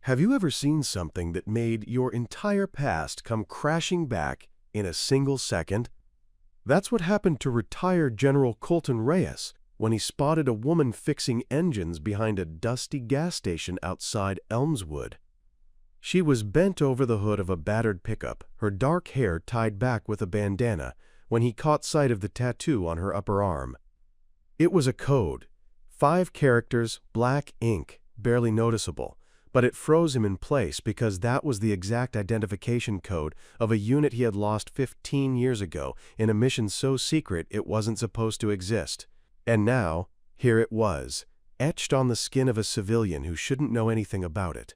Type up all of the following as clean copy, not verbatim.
Have you ever seen something that made your entire past come crashing back in a single second? That's what happened to retired General Colton Reyes when he spotted a woman fixing engines behind a dusty gas station outside Elmswood. She was bent over the hood of a battered pickup, her dark hair tied back with a bandana, when he caught sight of the tattoo on her upper arm. It was a code, 5 characters, black ink, barely noticeable, but it froze him in place because that was the exact identification code of a unit he had lost 15 years ago in a mission so secret it wasn't supposed to exist. And now, here it was, etched on the skin of a civilian who shouldn't know anything about it.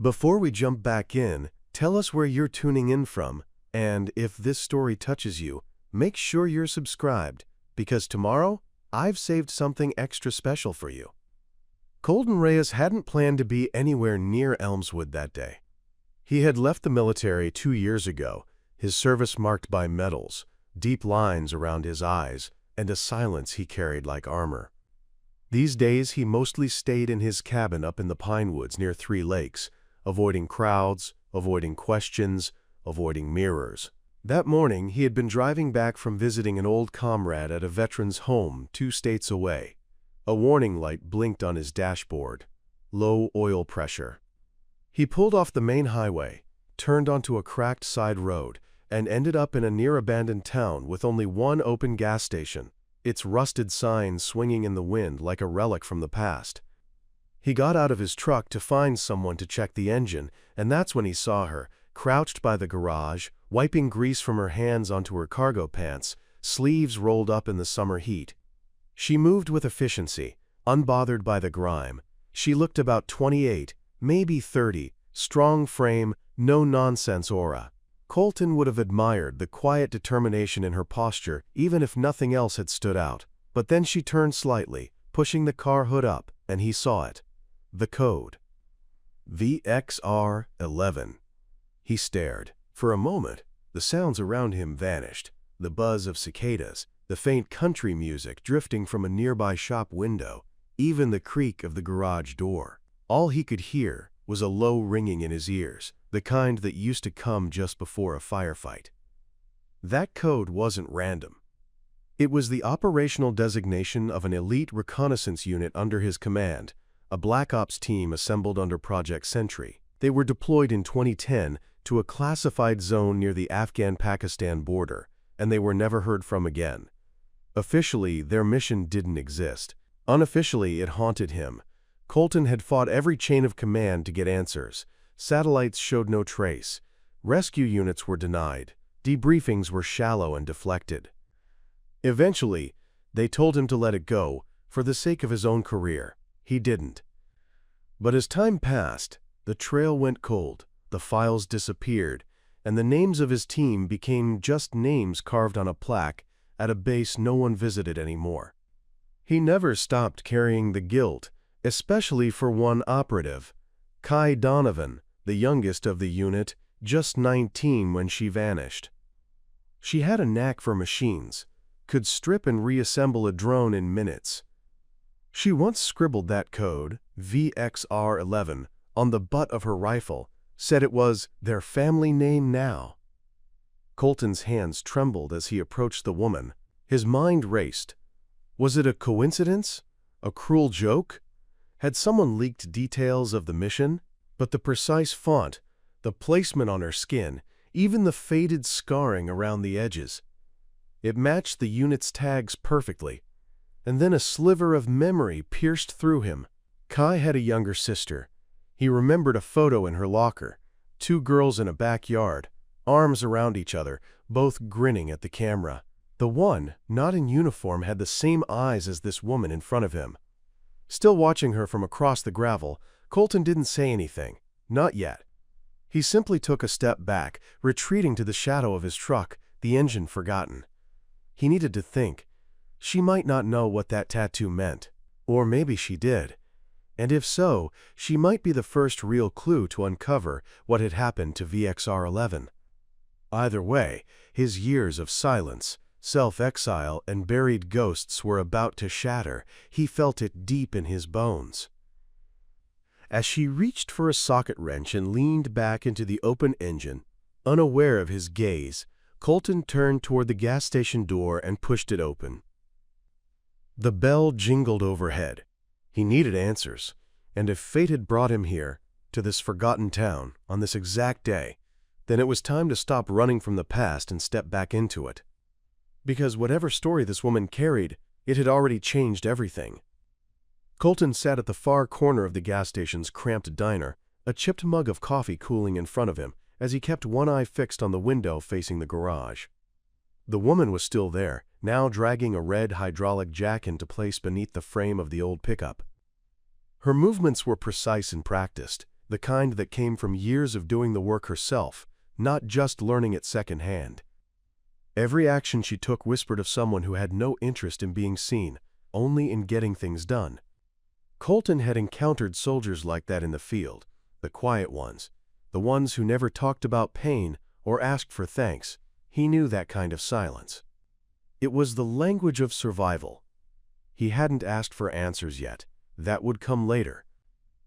Before we jump back in, tell us where you're tuning in from, and if this story touches you, make sure you're subscribed, because tomorrow, I've saved something extra special for you. Colton Reyes hadn't planned to be anywhere near Elmswood that day. He had left the military 2 years ago, his service marked by medals, deep lines around his eyes, and a silence he carried like armor. These days he mostly stayed in his cabin up in the pine woods near 3 lakes, avoiding crowds, avoiding questions, avoiding mirrors. That morning he had been driving back from visiting an old comrade at a veteran's home 2 states away. A warning light blinked on his dashboard. Low oil pressure. He pulled off the main highway, turned onto a cracked side road, and ended up in a near-abandoned town with only one open gas station, its rusted sign swinging in the wind like a relic from the past. He got out of his truck to find someone to check the engine, and that's when he saw her, crouched by the garage, wiping grease from her hands onto her cargo pants, sleeves rolled up in the summer heat. She moved with efficiency, unbothered by the grime. She looked about 28, maybe 30, strong frame, no-nonsense aura. Colton would have admired the quiet determination in her posture even if nothing else had stood out. But then she turned slightly, pushing the car hood up, and he saw it. The code. VXR11. He stared. For a moment, the sounds around him vanished. The buzz of cicadas, the faint country music drifting from a nearby shop window, even the creak of the garage door. All he could hear was a low ringing in his ears, the kind that used to come just before a firefight. That code wasn't random. It was the operational designation of an elite reconnaissance unit under his command, a Black Ops team assembled under Project Sentry. They were deployed in 2010 to a classified zone near the Afghan-Pakistan border, and they were never heard from again. Officially, their mission didn't exist. Unofficially, it haunted him. Colton had fought every chain of command to get answers. Satellites showed no trace. Rescue units were denied. Debriefings were shallow and deflected. Eventually, they told him to let it go, for the sake of his own career. He didn't. But as time passed, the trail went cold, the files disappeared, and the names of his team became just names carved on a plaque at a base no one visited anymore. He never stopped carrying the guilt, especially for one operative, Kai Donovan, the youngest of the unit, just 19 when she vanished. She had a knack for machines, could strip and reassemble a drone in minutes. She once scribbled that code, VXR11, on the butt of her rifle, said it was their family name now. Colton's hands trembled as he approached the woman. His mind raced. Was it a coincidence? A cruel joke? Had someone leaked details of the mission? But the precise font, the placement on her skin, even the faded scarring around the edges. It matched the unit's tags perfectly. And then a sliver of memory pierced through him. Kai had a younger sister. He remembered a photo in her locker. 2 girls in a backyard, arms around each other, both grinning at the camera. The one, not in uniform, had the same eyes as this woman in front of him. Still watching her from across the gravel, Colton didn't say anything. Not yet. He simply took a step back, retreating to the shadow of his truck, the engine forgotten. He needed to think. She might not know what that tattoo meant. Or maybe she did. And if so, she might be the first real clue to uncover what had happened to VXR11. Either way, his years of silence, self-exile, and buried ghosts were about to shatter. He felt it deep in his bones. As she reached for a socket wrench and leaned back into the open engine, unaware of his gaze, Colton turned toward the gas station door and pushed it open. The bell jingled overhead. He needed answers, and if fate had brought him here, to this forgotten town, on this exact day, then it was time to stop running from the past and step back into it. Because whatever story this woman carried, it had already changed everything. Colton sat at the far corner of the gas station's cramped diner, a chipped mug of coffee cooling in front of him, as he kept one eye fixed on the window facing the garage. The woman was still there, now dragging a red hydraulic jack into place beneath the frame of the old pickup. Her movements were precise and practiced, the kind that came from years of doing the work herself, not just learning it secondhand. Every action she took whispered of someone who had no interest in being seen, only in getting things done. Colton had encountered soldiers like that in the field, the quiet ones, the ones who never talked about pain or asked for thanks. He knew that kind of silence. It was the language of survival. He hadn't asked for answers yet. That would come later.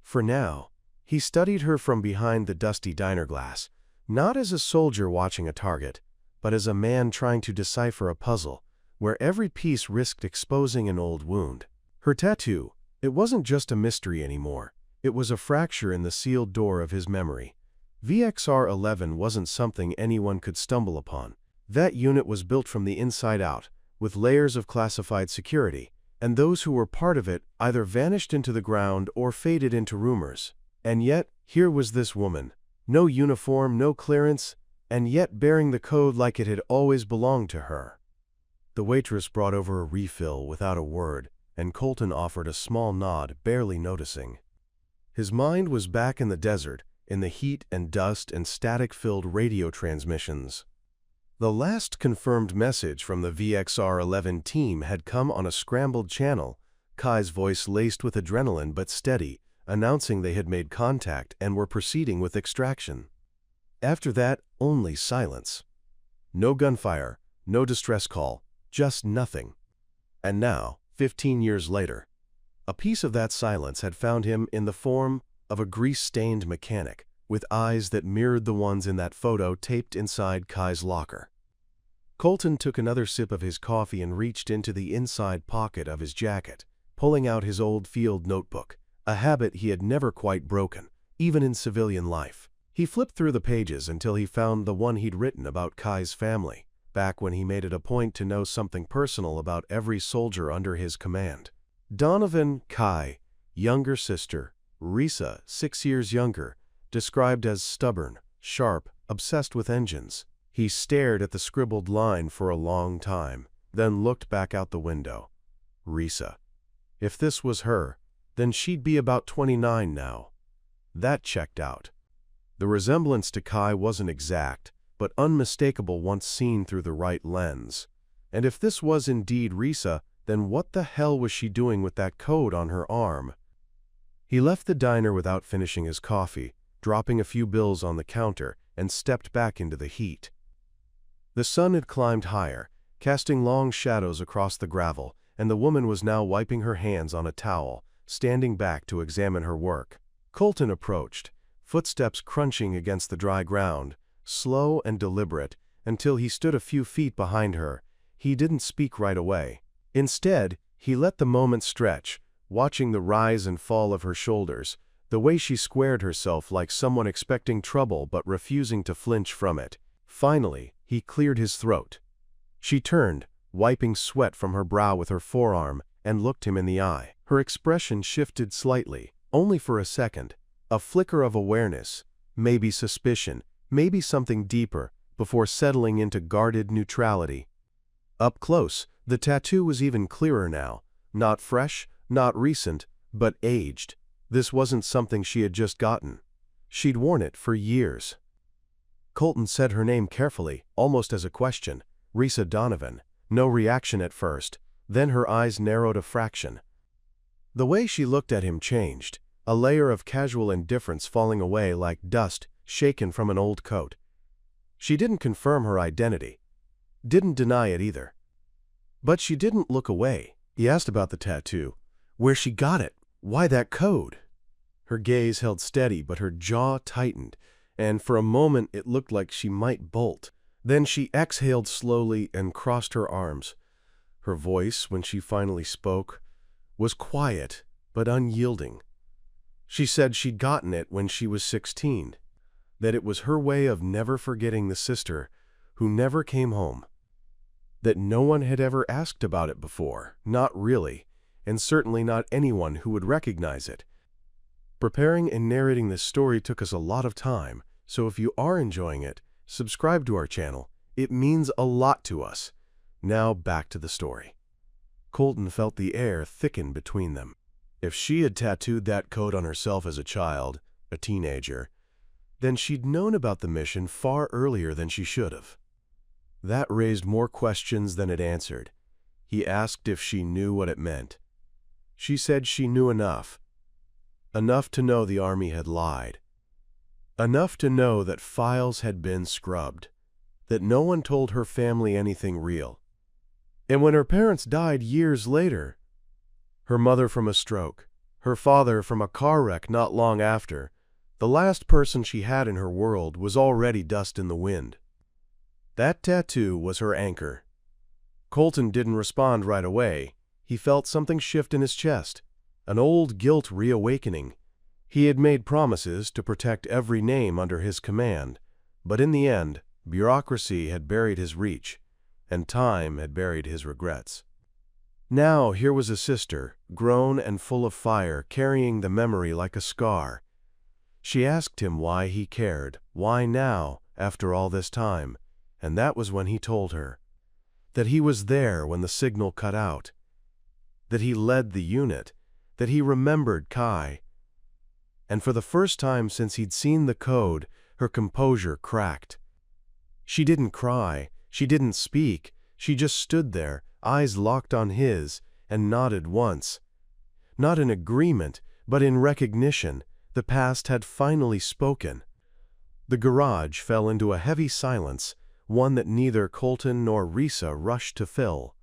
For now, he studied her from behind the dusty diner glass, not as a soldier watching a target, but as a man trying to decipher a puzzle, where every piece risked exposing an old wound. Her tattoo, it wasn't just a mystery anymore. It was a fracture in the sealed door of his memory. VXR-11 wasn't something anyone could stumble upon. That unit was built from the inside out, with layers of classified security, and those who were part of it either vanished into the ground or faded into rumors. And yet, here was this woman. No uniform, no clearance, and yet bearing the code like it had always belonged to her. The waitress brought over a refill without a word, and Colton offered a small nod, barely noticing. His mind was back in the desert, in the heat and dust and static-filled radio transmissions. The last confirmed message from the VXR-11 team had come on a scrambled channel, Kai's voice laced with adrenaline but steady, announcing they had made contact and were proceeding with extraction. After that, only silence. No gunfire, no distress call, just nothing. And now, 15 years later, a piece of that silence had found him in the form of a grease-stained mechanic, with eyes that mirrored the ones in that photo taped inside Kai's locker. Colton took another sip of his coffee and reached into the inside pocket of his jacket, pulling out his old field notebook, a habit he had never quite broken, even in civilian life. He flipped through the pages until he found the one he'd written about Kai's family, back when he made it a point to know something personal about every soldier under his command. Donovan, Kai, younger sister, Risa, 6 years younger, described as stubborn, sharp, obsessed with engines. He stared at the scribbled line for a long time, then looked back out the window. Risa. If this was her, then she'd be about 29 now. That checked out. The resemblance to Kai wasn't exact, but unmistakable once seen through the right lens. And if this was indeed Risa, then what the hell was she doing with that code on her arm? He left the diner without finishing his coffee, dropping a few bills on the counter, and stepped back into the heat. The sun had climbed higher, casting long shadows across the gravel, and the woman was now wiping her hands on a towel, standing back to examine her work. Colton approached, footsteps crunching against the dry ground, slow and deliberate, until he stood a few feet behind her. He didn't speak right away. Instead, he let the moment stretch, watching the rise and fall of her shoulders, the way she squared herself like someone expecting trouble but refusing to flinch from it. Finally, he cleared his throat. She turned, wiping sweat from her brow with her forearm, and looked him in the eye. Her expression shifted slightly, only for a second, a flicker of awareness, maybe suspicion, maybe something deeper, before settling into guarded neutrality. Up close, the tattoo was even clearer now, not fresh, not recent, but aged. This wasn't something she had just gotten. She'd worn it for years. Colton said her name carefully, almost as a question. Risa Donovan. No reaction at first, then her eyes narrowed a fraction. The way she looked at him changed, a layer of casual indifference falling away like dust shaken from an old coat. She didn't confirm her identity. Didn't deny it either. But she didn't look away. He asked about the tattoo. Where she got it. Why that code? Her gaze held steady, but her jaw tightened, and for a moment it looked like she might bolt. Then she exhaled slowly and crossed her arms. Her voice, when she finally spoke, was quiet but unyielding. She said she'd gotten it when she was 16, that it was her way of never forgetting the sister who never came home, that no one had ever asked about it before, not really, and certainly not anyone who would recognize it. Preparing and narrating this story took us a lot of time, so if you are enjoying it, subscribe to our channel. It means a lot to us. Now back to the story. Colton felt the air thicken between them. If she had tattooed that code on herself as a child, a teenager, then she'd known about the mission far earlier than she should have. That raised more questions than it answered. He asked if she knew what it meant. She said she knew enough. Enough to know the Army had lied. Enough to know that files had been scrubbed, that no one told her family anything real. And when her parents died years later, her mother from a stroke, her father from a car wreck not long after, the last person she had in her world was already dust in the wind. That tattoo was her anchor. Colton didn't respond right away. He felt something shift in his chest, an old guilt reawakening. He had made promises to protect every name under his command, but in the end, bureaucracy had buried his reach, and time had buried his regrets. Now here was a sister, grown and full of fire, carrying the memory like a scar. She asked him why he cared, why now, after all this time, and that was when he told her that he was there when the signal cut out, that he led the unit, that he remembered Kai. And for the first time since he'd seen the code, her composure cracked. She didn't cry, she didn't speak, she just stood there, eyes locked on his, and nodded once. Not in agreement, but in recognition. The past had finally spoken. The garage fell into a heavy silence, one that neither Colton nor Risa rushed to fill.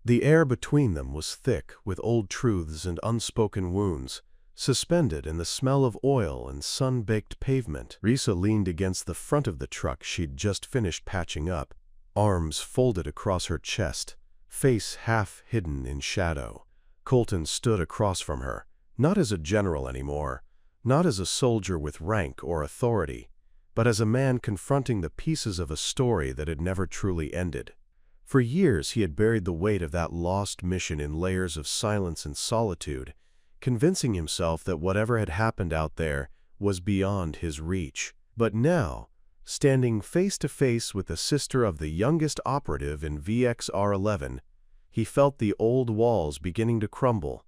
The air between them was thick with old truths and unspoken wounds, suspended in the smell of oil and sun-baked pavement. Risa leaned against the front of the truck she'd just finished patching up, arms folded across her chest, face half hidden in shadow. Colton stood across from her, not as a general anymore, not as a soldier with rank or authority, but as a man confronting the pieces of a story that had never truly ended. For years he had buried the weight of that lost mission in layers of silence and solitude, convincing himself that whatever had happened out there was beyond his reach. But now, standing face to face with the sister of the youngest operative in VXR-11, he felt the old walls beginning to crumble.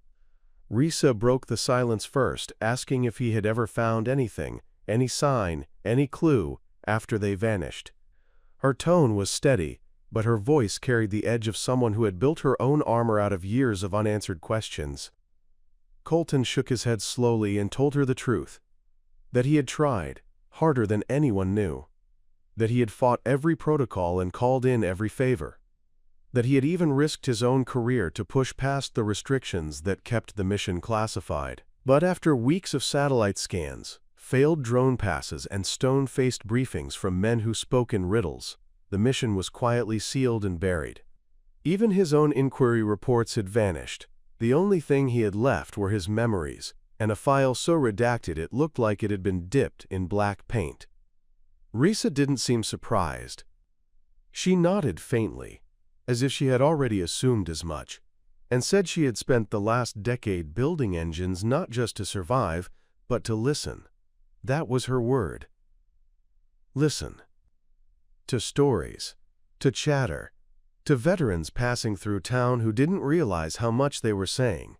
Risa broke the silence first, asking if he had ever found anything, any sign, any clue, after they vanished. Her tone was steady, but her voice carried the edge of someone who had built her own armor out of years of unanswered questions. Colton shook his head slowly and told her the truth, that he had tried, harder than anyone knew, that he had fought every protocol and called in every favor, that he had even risked his own career to push past the restrictions that kept the mission classified. But after weeks of satellite scans, failed drone passes, and stone-faced briefings from men who spoke in riddles, the mission was quietly sealed and buried. Even his own inquiry reports had vanished. The only thing he had left were his memories, and a file so redacted it looked like it had been dipped in black paint. Risa didn't seem surprised. She nodded faintly, as if she had already assumed as much, and said she had spent the last decade building engines not just to survive, but to listen. That was her word. Listen. To stories, to chatter, to veterans passing through town who didn't realize how much they were saying.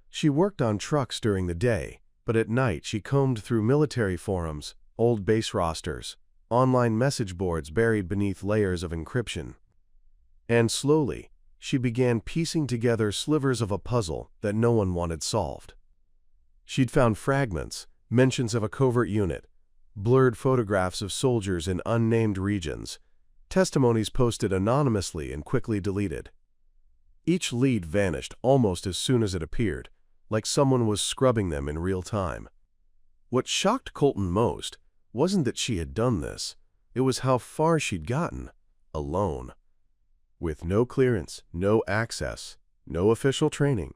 She worked on trucks during the day, but at night she combed through military forums, old base rosters, online message boards buried beneath layers of encryption. And slowly, she began piecing together slivers of a puzzle that no one wanted solved. She'd found fragments, mentions of a covert unit, blurred photographs of soldiers in unnamed regions, testimonies posted anonymously and quickly deleted. Each lead vanished almost as soon as it appeared, like someone was scrubbing them in real time. What shocked Colton most wasn't that she had done this. It was how far she'd gotten, alone. With no clearance, no access, no official training.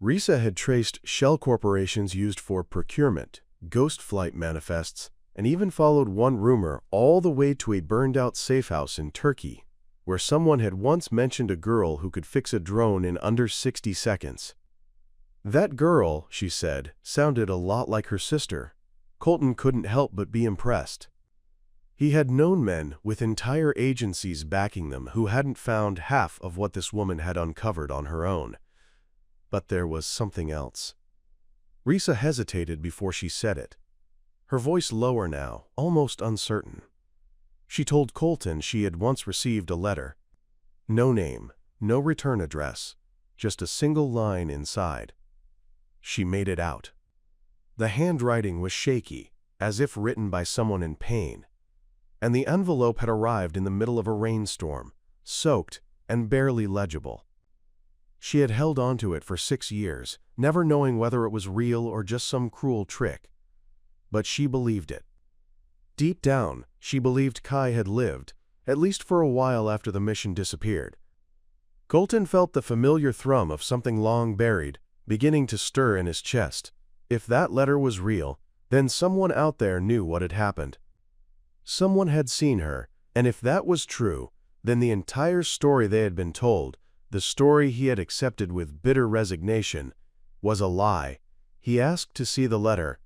Risa had traced shell corporations used for procurement, ghost flight manifests, and even followed one rumor all the way to a burned-out safehouse in Turkey, where someone had once mentioned a girl who could fix a drone in under 60 seconds. That girl, she said, sounded a lot like her sister. Colton couldn't help but be impressed. He had known men with entire agencies backing them who hadn't found half of what this woman had uncovered on her own. But there was something else. Risa hesitated before she said it, her voice lower now, almost uncertain. She told Colton she had once received a letter. No name, no return address, just a single line inside. She made it out. The handwriting was shaky, as if written by someone in pain, and the envelope had arrived in the middle of a rainstorm, soaked and barely legible. She had held onto it for 6 years, never knowing whether it was real or just some cruel trick. But she believed it. Deep down, she believed Kai had lived, at least for a while after the mission disappeared. Colton felt the familiar thrum of something long buried, beginning to stir in his chest. If that letter was real, then someone out there knew what had happened. Someone had seen her, and if that was true, then the entire story they had been told, the story he had accepted with bitter resignation, was a lie. He asked to see the letter.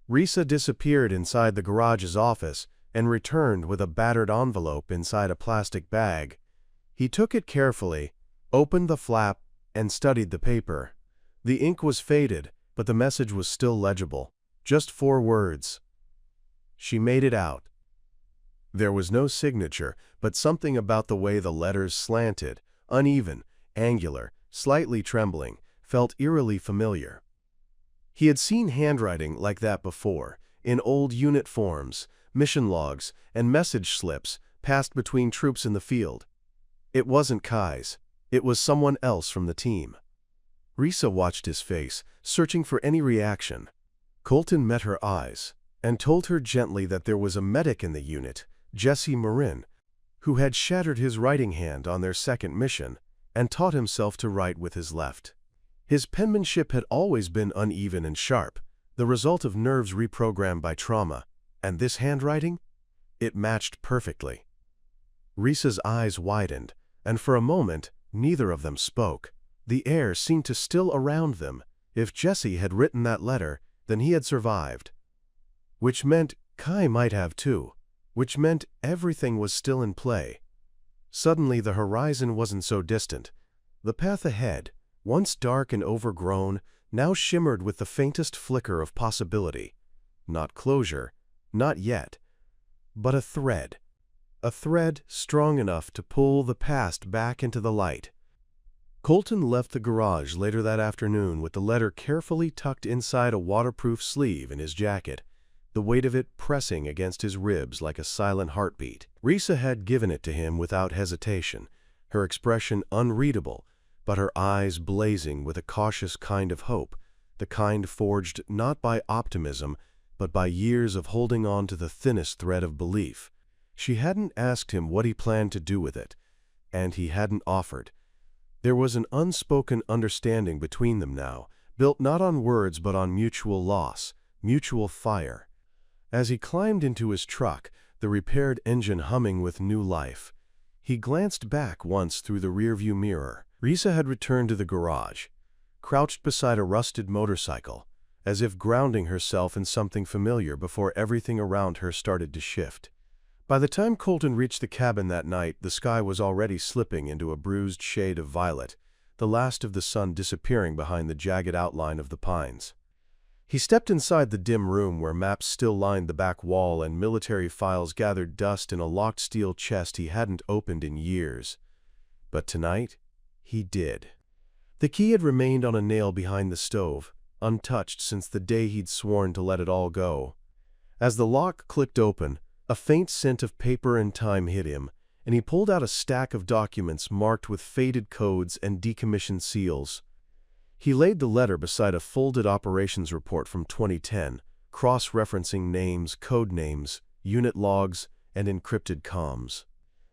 Risa disappeared inside the garage's office and returned with a battered envelope inside a plastic bag. He took it carefully, opened the flap, and studied the paper. The ink was faded, but the message was still legible. Just 4 words. She made it out. There was no signature, but something about the way the letters slanted, uneven, angular, slightly trembling, felt eerily familiar. He had seen handwriting like that before, in old unit forms, mission logs, and message slips passed between troops in the field. It wasn't Kai's. It was someone else from the team. Risa watched his face, searching for any reaction. Colton met her eyes and told her gently that there was a medic in the unit, Jesse Marin, who had shattered his writing hand on their second mission and taught himself to write with his left. His penmanship had always been uneven and sharp, the result of nerves reprogrammed by trauma, and this handwriting? It matched perfectly. Risa's eyes widened, and for a moment, neither of them spoke. The air seemed to still around them. If Jesse had written that letter, then he had survived. Which meant Kai might have too. Which meant everything was still in play. Suddenly the horizon wasn't so distant. The path ahead, once dark and overgrown, now shimmered with the faintest flicker of possibility. Not closure, not yet, but a thread. A thread strong enough to pull the past back into the light. Colton left the garage later that afternoon with the letter carefully tucked inside a waterproof sleeve in his jacket, the weight of it pressing against his ribs like a silent heartbeat. Risa had given it to him without hesitation, her expression unreadable, but her eyes blazing with a cautious kind of hope, the kind forged not by optimism, but by years of holding on to the thinnest thread of belief. She hadn't asked him what he planned to do with it, and he hadn't offered. There was an unspoken understanding between them now, built not on words but on mutual loss, mutual fire. As he climbed into his truck, the repaired engine humming with new life, he glanced back once through the rearview mirror. Risa had returned to the garage, crouched beside a rusted motorcycle, as if grounding herself in something familiar before everything around her started to shift. By the time Colton reached the cabin that night, the sky was already slipping into a bruised shade of violet, the last of the sun disappearing behind the jagged outline of the pines. He stepped inside the dim room where maps still lined the back wall and military files gathered dust in a locked steel chest he hadn't opened in years. But tonight, he did. The key had remained on a nail behind the stove, untouched since the day he'd sworn to let it all go. As the lock clicked open, a faint scent of paper and time hit him, and he pulled out a stack of documents marked with faded codes and decommissioned seals. He laid the letter beside a folded operations report from 2010, cross-referencing names, code names, unit logs, and encrypted comms.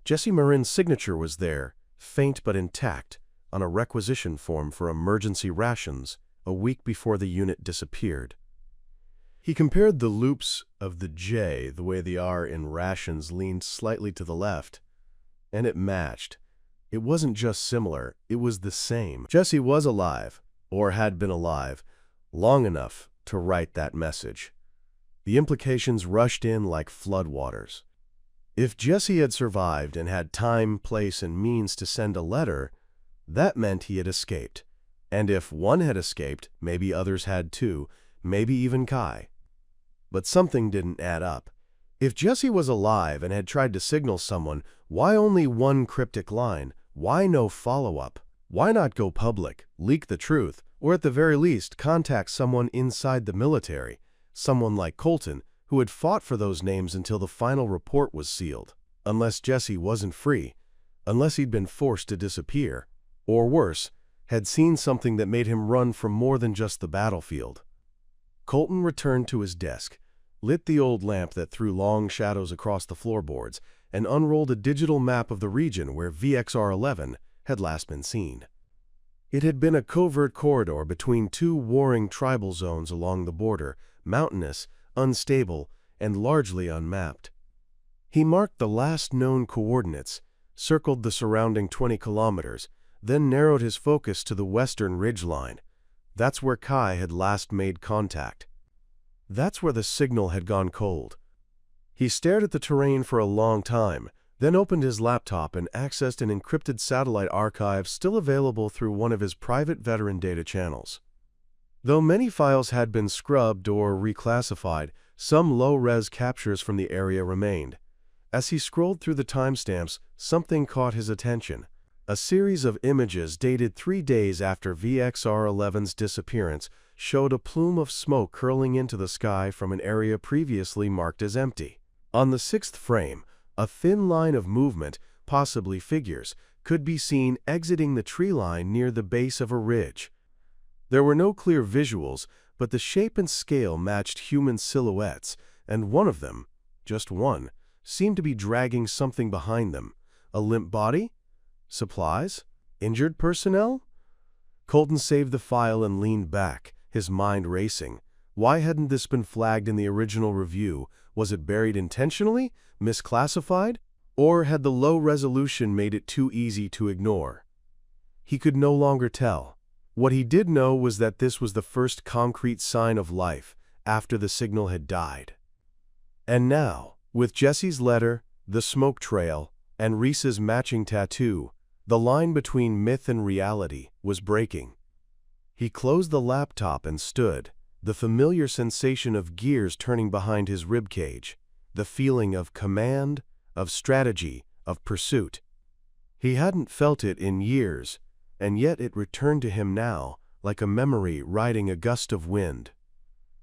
Jesse Marin's signature was there, faint but intact, on a requisition form for emergency rations a week before the unit disappeared. He compared the loops of the J the way the R in rations leaned slightly to the left, and it matched. It wasn't just similar, it was the same. Jesse was alive, or had been alive, long enough to write that message. The implications rushed in like floodwaters. If Jesse had survived and had time, place, and means to send a letter, that meant he had escaped. And if one had escaped, maybe others had too, maybe even Kai. But something didn't add up. If Jesse was alive and had tried to signal someone, why only one cryptic line? Why no follow-up? Why not go public, leak the truth, or at the very least contact someone inside the military, someone like Colton, who had fought for those names until the final report was sealed? Unless Jesse wasn't free, unless he'd been forced to disappear, or worse, had seen something that made him run from more than just the battlefield. Colton returned to his desk, lit the old lamp that threw long shadows across the floorboards, and unrolled a digital map of the region where VXR-11 had last been seen. It had been a covert corridor between two warring tribal zones along the border, mountainous, unstable, and largely unmapped. He marked the last known coordinates, circled the surrounding 20 kilometers, then narrowed his focus to the western ridgeline. That's where Kai had last made contact. That's where the signal had gone cold. He stared at the terrain for a long time, then opened his laptop and accessed an encrypted satellite archive still available through one of his private veteran data channels. Though many files had been scrubbed or reclassified, some low-res captures from the area remained. As he scrolled through the timestamps, something caught his attention. A series of images dated 3 days after VXR-11's disappearance showed a plume of smoke curling into the sky from an area previously marked as empty. On the 6th frame, a thin line of movement, possibly figures, could be seen exiting the tree line near the base of a ridge. There were no clear visuals, but the shape and scale matched human silhouettes, and one of them, just one, seemed to be dragging something behind them. A limp body? Supplies? Injured personnel? Colton saved the file and leaned back, his mind racing. Why hadn't this been flagged in the original review? Was it buried intentionally? Misclassified? Or had the low resolution made it too easy to ignore? He could no longer tell. What he did know was that this was the first concrete sign of life after the signal had died. And now, with Jesse's letter, the smoke trail, and Reese's matching tattoo, the line between myth and reality was breaking. He closed the laptop and stood, the familiar sensation of gears turning behind his ribcage, the feeling of command, of strategy, of pursuit. He hadn't felt it in years, and yet it returned to him now, like a memory riding a gust of wind.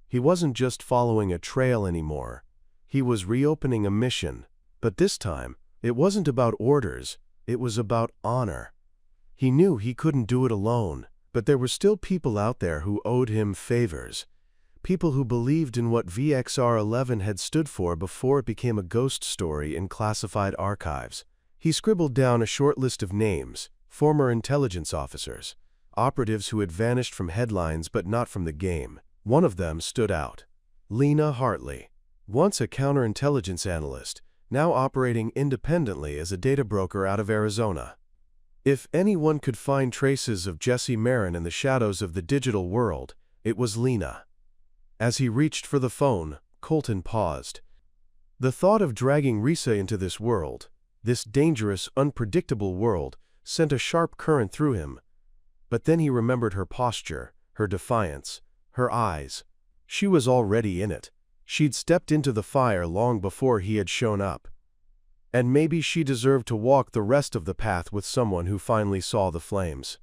He wasn't just following a trail anymore. He was reopening a mission, but this time, it wasn't about orders, it was about honor. He knew he couldn't do it alone, but there were still people out there who owed him favors. People who believed in what VXR-11 had stood for before it became a ghost story in classified archives. He scribbled down a short list of names, former intelligence officers, operatives who had vanished from headlines but not from the game. One of them stood out. Lena Hartley, once a counterintelligence analyst, now operating independently as a data broker out of Arizona. If anyone could find traces of Jesse Marin in the shadows of the digital world, it was Lena. As he reached for the phone, Colton paused. The thought of dragging Risa into this world, this dangerous, unpredictable world, sent a sharp current through him. But then he remembered her posture, her defiance, her eyes. She was already in it. She'd stepped into the fire long before he had shown up. And maybe she deserved to walk the rest of the path with someone who finally saw the flames.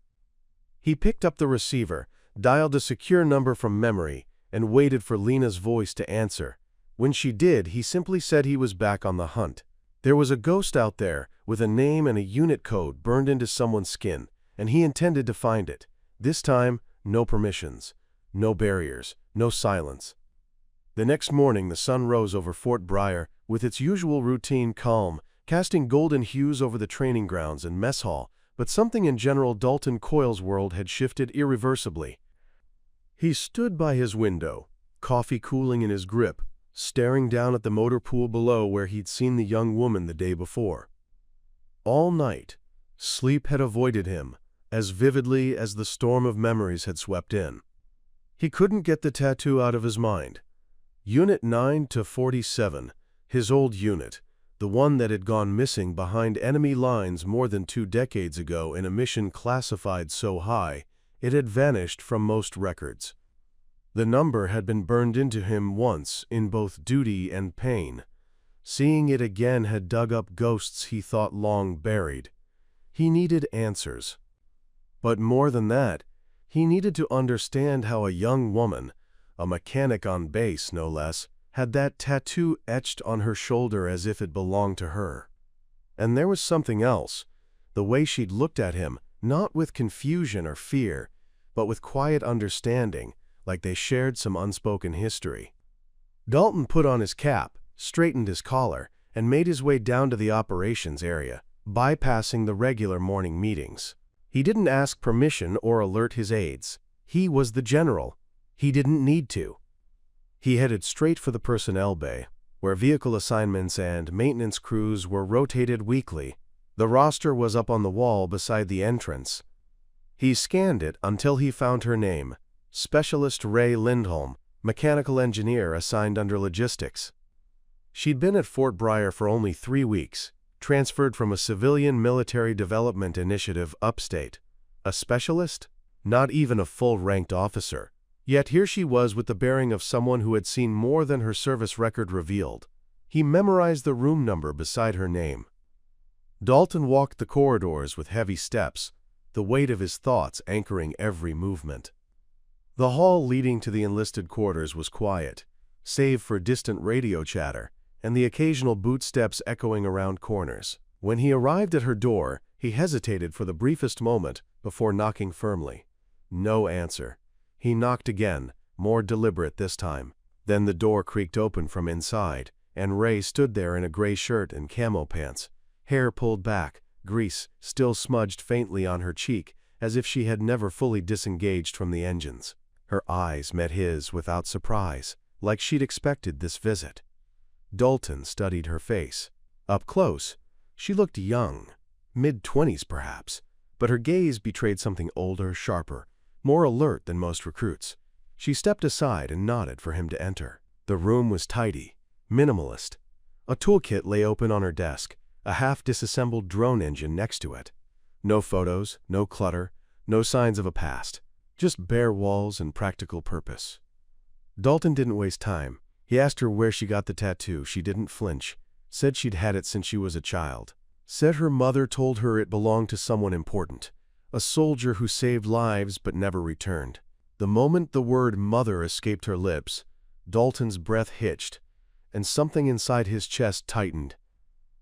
He picked up the receiver, dialed a secure number from memory, and waited for Lena's voice to answer. When she did, he simply said he was back on the hunt. There was a ghost out there with a name and a unit code burned into someone's skin, and he intended to find it. This time, no permissions, no barriers, no silence. The next morning the sun rose over Fort Bryer with its usual routine calm, casting golden hues over the training grounds and mess hall, but something in General Dalton Coyle's world had shifted irreversibly. He stood by his window, coffee cooling in his grip, staring down at the motor pool below where he'd seen the young woman the day before. All night, sleep had avoided him, as vividly as the storm of memories had swept in. He couldn't get the tattoo out of his mind. Unit 9 to 47, his old unit, the one that had gone missing behind enemy lines more than 2 decades ago in a mission classified so high, it had vanished from most records. The number had been burned into him once in both duty and pain. Seeing it again had dug up ghosts he thought long buried. He needed answers. But more than that, he needed to understand how a young woman, a mechanic on base no less, had that tattoo etched on her shoulder as if it belonged to her. And there was something else, the way she'd looked at him, not with confusion or fear, but with quiet understanding, like they shared some unspoken history. Dalton put on his cap, straightened his collar, and made his way down to the operations area, bypassing the regular morning meetings. He didn't ask permission or alert his aides. He was the general. He didn't need to. He headed straight for the personnel bay, where vehicle assignments and maintenance crews were rotated weekly. The roster was up on the wall beside the entrance. He scanned it until he found her name, Specialist Ray Lindholm, mechanical engineer assigned under logistics. She'd been at Fort Bryer for only 3 weeks, transferred from a civilian military development initiative upstate. A specialist? Not even a full-ranked officer. Yet here she was with the bearing of someone who had seen more than her service record revealed. He memorized the room number beside her name. Dalton walked the corridors with heavy steps, the weight of his thoughts anchoring every movement. The hall leading to the enlisted quarters was quiet, save for distant radio chatter and the occasional boot steps echoing around corners. When he arrived at her door, he hesitated for the briefest moment before knocking firmly. No answer. He knocked again, more deliberate this time. Then the door creaked open from inside, and Ray stood there in a gray shirt and camo pants, hair pulled back, grease still smudged faintly on her cheek, as if she had never fully disengaged from the engines. Her eyes met his without surprise, like she'd expected this visit. Dalton studied her face. Up close, she looked young, mid-20s perhaps, but her gaze betrayed something older, sharper, more alert than most recruits. She stepped aside and nodded for him to enter. The room was tidy, minimalist. A toolkit lay open on her desk, a half-disassembled drone engine next to it. No photos, no clutter, no signs of a past. Just bare walls and practical purpose. Dalton didn't waste time. He asked her where she got the tattoo. She didn't flinch. Said she'd had it since she was a child. Said her mother told her it belonged to someone important. A soldier who saved lives but never returned. The moment the word mother escaped her lips, Dalton's breath hitched, and something inside his chest tightened.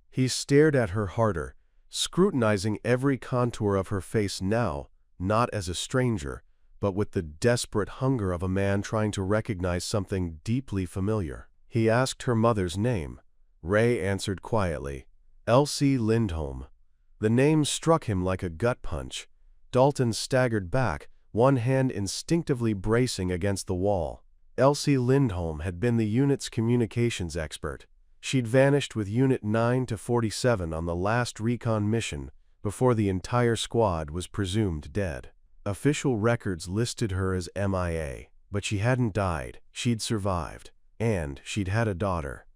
He stared at her harder, scrutinizing every contour of her face now, not as a stranger, but with the desperate hunger of a man trying to recognize something deeply familiar. He asked her mother's name. Ray answered quietly, Elsie Lindholm. The name struck him like a gut punch. Dalton staggered back, one hand instinctively bracing against the wall. Elsie Lindholm had been the unit's communications expert. She'd vanished with Unit 9 to 47 on the last recon mission before the entire squad was presumed dead. Official records listed her as MIA, but she hadn't died, she'd survived, and she'd had a daughter.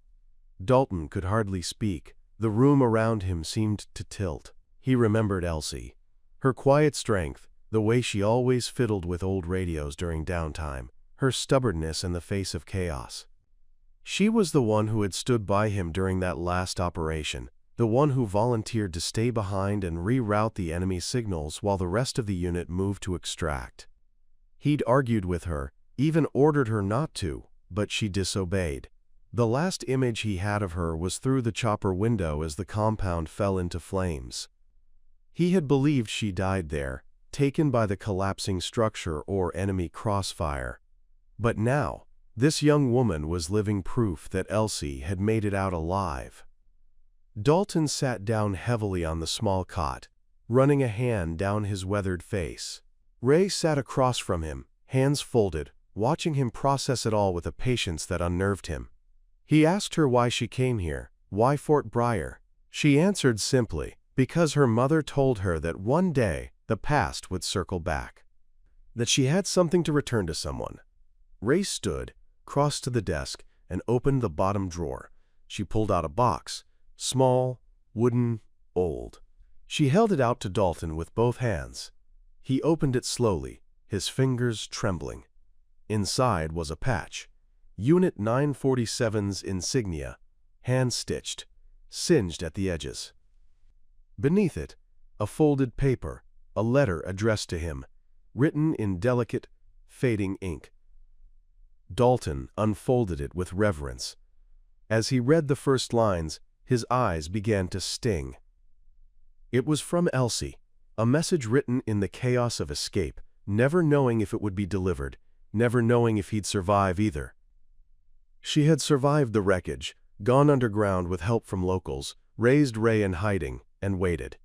Dalton could hardly speak. The room around him seemed to tilt. He remembered Elsie. Her quiet strength, the way she always fiddled with old radios during downtime, her stubbornness in the face of chaos. She was the one who had stood by him during that last operation, the one who volunteered to stay behind and reroute the enemy signals while the rest of the unit moved to extract. He'd argued with her, even ordered her not to, but she disobeyed. The last image he had of her was through the chopper window as the compound fell into flames. He had believed she died there, taken by the collapsing structure or enemy crossfire. But now, This young woman was living proof that Elsie had made it out alive. Dalton sat down heavily on the small cot, running a hand down his weathered face. Ray sat across from him, hands folded, watching him process it all with a patience that unnerved him. He asked her why she came here, why Fort Bryer. She answered simply, because her mother told her that one day the past would circle back. That she had something to return to someone. Ray stood, crossed to the desk, and opened the bottom drawer. She pulled out a box, small, wooden, old. She held it out to Dalton with both hands. He opened it slowly, his fingers trembling. Inside was a patch. Unit 947's insignia, hand-stitched, singed at the edges. Beneath it, a folded paper, a letter addressed to him, written in delicate, fading ink. Dalton unfolded it with reverence. As he read the first lines, his eyes began to sting. It was from Elsie, a message written in the chaos of escape, never knowing if it would be delivered, never knowing if he'd survive either. She had survived the wreckage, gone underground with help from locals, raised Ray in hiding, and waited.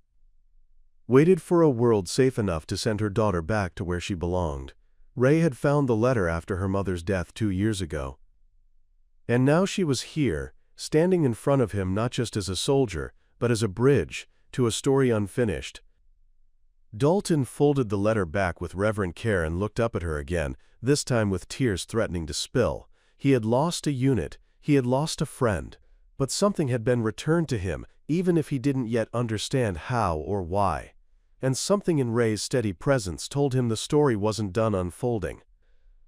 Waited for a world safe enough to send her daughter back to where she belonged. Ray had found the letter after her mother's death 2 years ago. And now she was here, standing in front of him not just as a soldier, but as a bridge to a story unfinished. Dalton folded the letter back with reverent care and looked up at her again, this time with tears threatening to spill. He had lost a unit, he had lost a friend, but something had been returned to him, even if he didn't yet understand how or why. And something in Ray's steady presence told him the story wasn't done unfolding.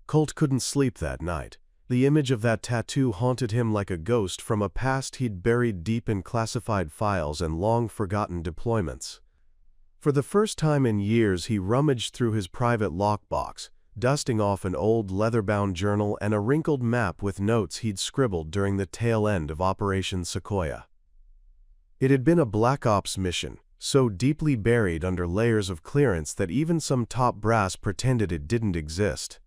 Colt couldn't sleep that night. The image of that tattoo haunted him like a ghost from a past he'd buried deep in classified files and long-forgotten deployments. For the first time in years, he rummaged through his private lockbox, dusting off an old leather-bound journal and a wrinkled map with notes he'd scribbled during the tail end of Operation Sequoia. It had been a Black Ops mission, so deeply buried under layers of clearance that even some top brass pretended it didn't exist.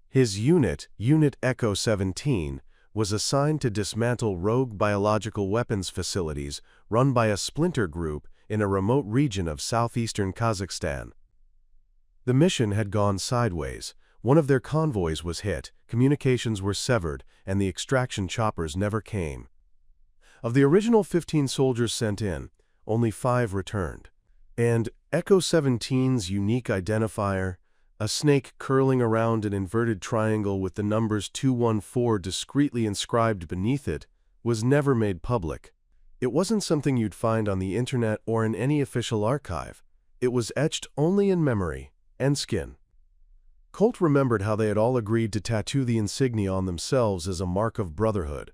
His unit, Unit Echo 17, was assigned to dismantle rogue biological weapons facilities run by a splinter group in a remote region of southeastern Kazakhstan. The mission had gone sideways. One of their convoys was hit, communications were severed, and the extraction choppers never came. Of the original 15 soldiers sent in, only 5 returned. And Echo 17's unique identifier, a snake curling around an inverted triangle with the numbers 214 discreetly inscribed beneath it, was never made public. It wasn't something you'd find on the internet or in any official archive. It was etched only in memory and skin. Colt remembered how they had all agreed to tattoo the insignia on themselves as a mark of brotherhood,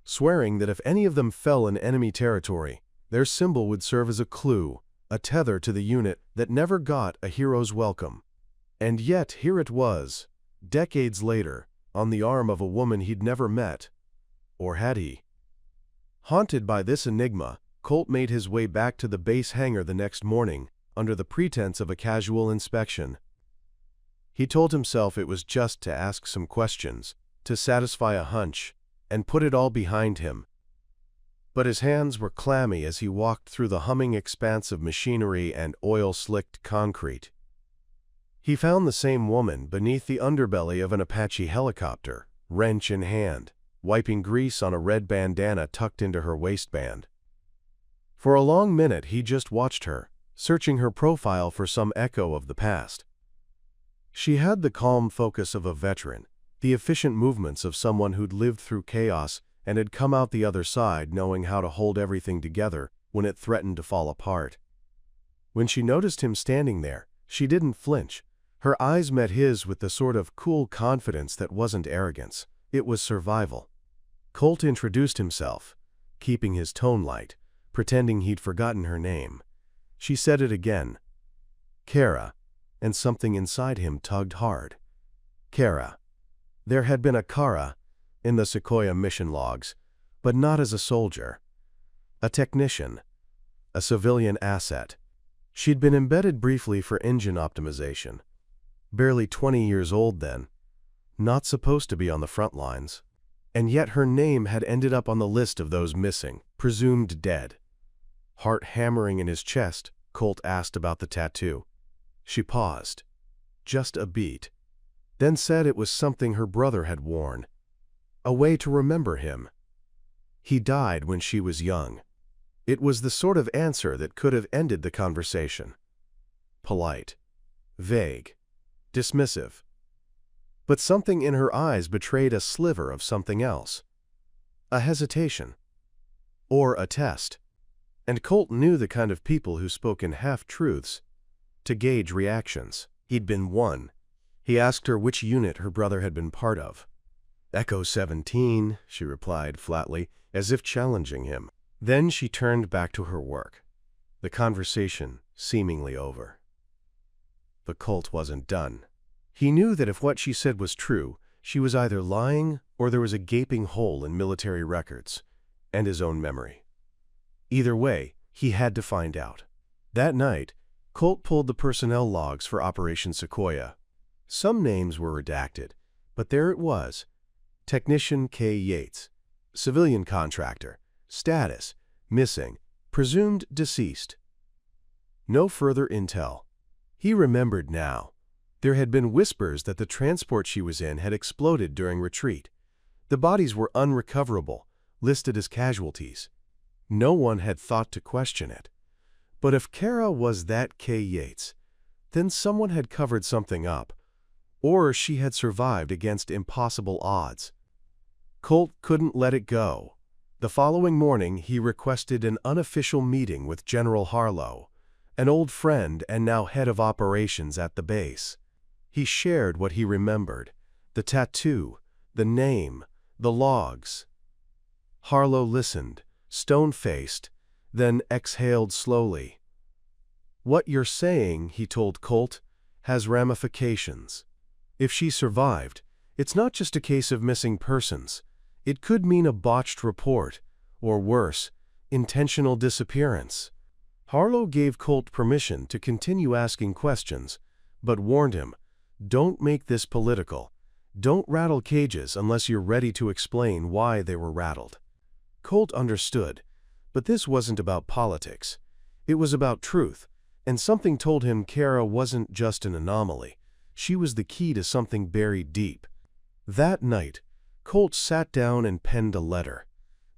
swearing that if any of them fell in enemy territory, their symbol would serve as a clue, a tether to the unit that never got a hero's welcome. And yet here it was, decades later, on the arm of a woman he'd never met. Or had he? Haunted by this enigma, Colt made his way back to the base hangar the next morning, under the pretense of a casual inspection. He told himself it was just to ask some questions, to satisfy a hunch, and put it all behind him. But his hands were clammy as he walked through the humming expanse of machinery and oil-slicked concrete. He found the same woman beneath the underbelly of an Apache helicopter, wrench in hand, wiping grease on a red bandana tucked into her waistband. For a long minute he just watched her, searching her profile for some echo of the past. She had the calm focus of a veteran, the efficient movements of someone who'd lived through chaos and had come out the other side knowing how to hold everything together when it threatened to fall apart. When she noticed him standing there, she didn't flinch. Her eyes met his with the sort of cool confidence that wasn't arrogance. It was survival. Colt introduced himself, keeping his tone light, pretending he'd forgotten her name. She said it again. Kara, and something inside him tugged hard. Kara. There had been a Kara in the Sequoia mission logs, but not as a soldier. A technician. A civilian asset. She'd been embedded briefly for engine optimization. Barely 20 years old then. not supposed to be on the front lines. And yet her name had ended up on the list of those missing, presumed dead. Heart hammering in his chest, Colt asked about the tattoo. She paused. Just a beat. Then said it was something her brother had worn. A way to remember him. He died when she was young. It was the sort of answer that could have ended the conversation. Polite. Vague. Dismissive. But something in her eyes betrayed a sliver of something else. A hesitation. Or a test. And Colt knew the kind of people who spoke in half-truths to gauge reactions. He'd been one. He asked her which unit her brother had been part of. Echo 17, she replied flatly, as if challenging him. Then she turned back to her work, the conversation seemingly over. But Colt wasn't done. He knew that if what she said was true, she was either lying or there was a gaping hole in military records and his own memory. Either way, he had to find out. That night, Colt pulled the personnel logs for Operation Sequoia. Some names were redacted, but there it was. Technician K. Yates. Civilian contractor. Status. Missing. Presumed deceased. No further intel. He remembered now. There had been whispers that the transport she was in had exploded during retreat. The bodies were unrecoverable, listed as casualties. No one had thought to question it. But if Kara was that K. Yates, then someone had covered something up, or she had survived against impossible odds. Colt couldn't let it go. The following morning, he requested an unofficial meeting with General Harlow, an old friend and now head of operations at the base. He shared what he remembered, the tattoo, the name, the logs. Harlow listened, stone-faced, then exhaled slowly. What you're saying, he told Colt, has ramifications. If she survived, it's not just a case of missing persons. It could mean a botched report, or worse, intentional disappearance. Harlow gave Colt permission to continue asking questions, but warned him, don't make this political. Don't rattle cages unless you're ready to explain why they were rattled. Colt understood, but this wasn't about politics. It was about truth, and something told him Kara wasn't just an anomaly. She was the key to something buried deep. That night, Colt sat down and penned a letter,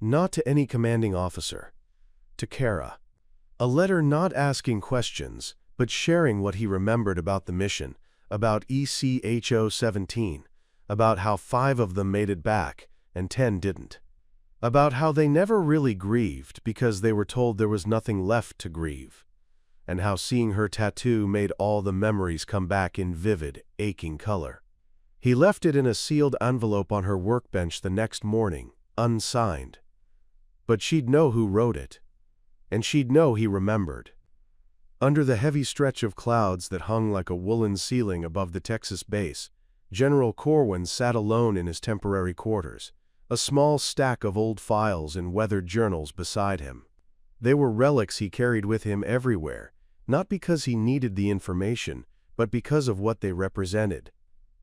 not to any commanding officer, to Kara. A letter not asking questions, but sharing what he remembered about the mission, about ECHO 17, about how 5 of them made it back and 10 didn't. About how they never really grieved because they were told there was nothing left to grieve, and how seeing her tattoo made all the memories come back in vivid, aching color. He left it in a sealed envelope on her workbench the next morning, unsigned. But she'd know who wrote it, and she'd know he remembered. Under the heavy stretch of clouds that hung like a woolen ceiling above the Texas base, General Corwin sat alone in his temporary quarters, a small stack of old files and weathered journals beside him. They were relics he carried with him everywhere, not because he needed the information, but because of what they represented.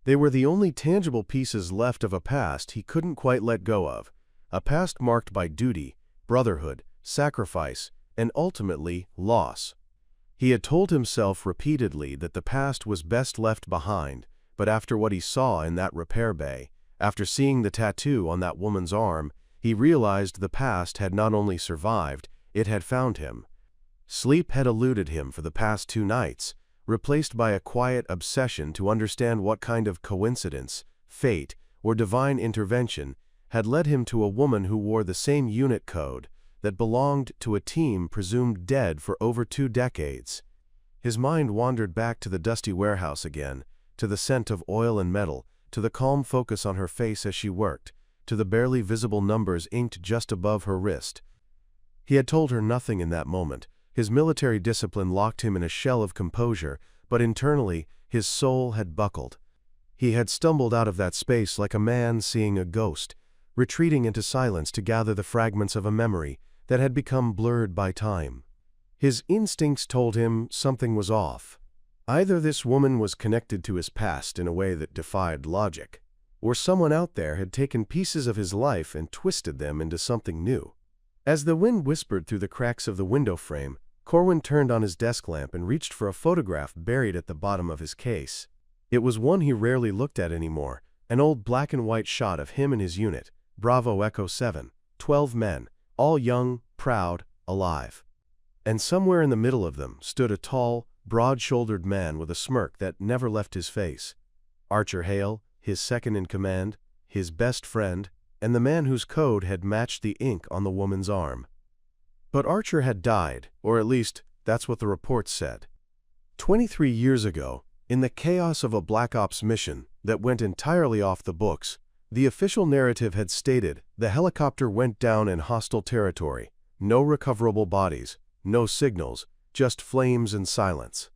They were the only tangible pieces left of a past he couldn't quite let go of, a past marked by duty, brotherhood, sacrifice, and ultimately, loss. He had told himself repeatedly that the past was best left behind, but after what he saw in that repair bay, after seeing the tattoo on that woman's arm, he realized the past had not only survived, it had found him. Sleep had eluded him for the past 2 nights, replaced by a quiet obsession to understand what kind of coincidence, fate, or divine intervention had led him to a woman who wore the same unit code that belonged to a team presumed dead for over 2 decades. His mind wandered back to the dusty warehouse again, to the scent of oil and metal, to the calm focus on her face as she worked, to the barely visible numbers inked just above her wrist. He had told her nothing in that moment. His military discipline locked him in a shell of composure, but internally, his soul had buckled. He had stumbled out of that space like a man seeing a ghost, retreating into silence to gather the fragments of a memory that had become blurred by time. His instincts told him something was off. Either this woman was connected to his past in a way that defied logic, or someone out there had taken pieces of his life and twisted them into something new. As the wind whispered through the cracks of the window frame, Corwin turned on his desk lamp and reached for a photograph buried at the bottom of his case. It was one he rarely looked at anymore, an old black and white shot of him and his unit, Bravo Echo 7, 12 men, all young, proud, alive. And somewhere in the middle of them stood a tall, broad-shouldered man with a smirk that never left his face. Archer Hale, his second in command, his best friend, and the man whose code had matched the ink on the woman's arm. But Archer had died, or at least, that's what the reports said. 23 years ago, in the chaos of a Black Ops mission that went entirely off the books, the official narrative had stated the helicopter went down in hostile territory, no recoverable bodies, no signals, just flames and silence.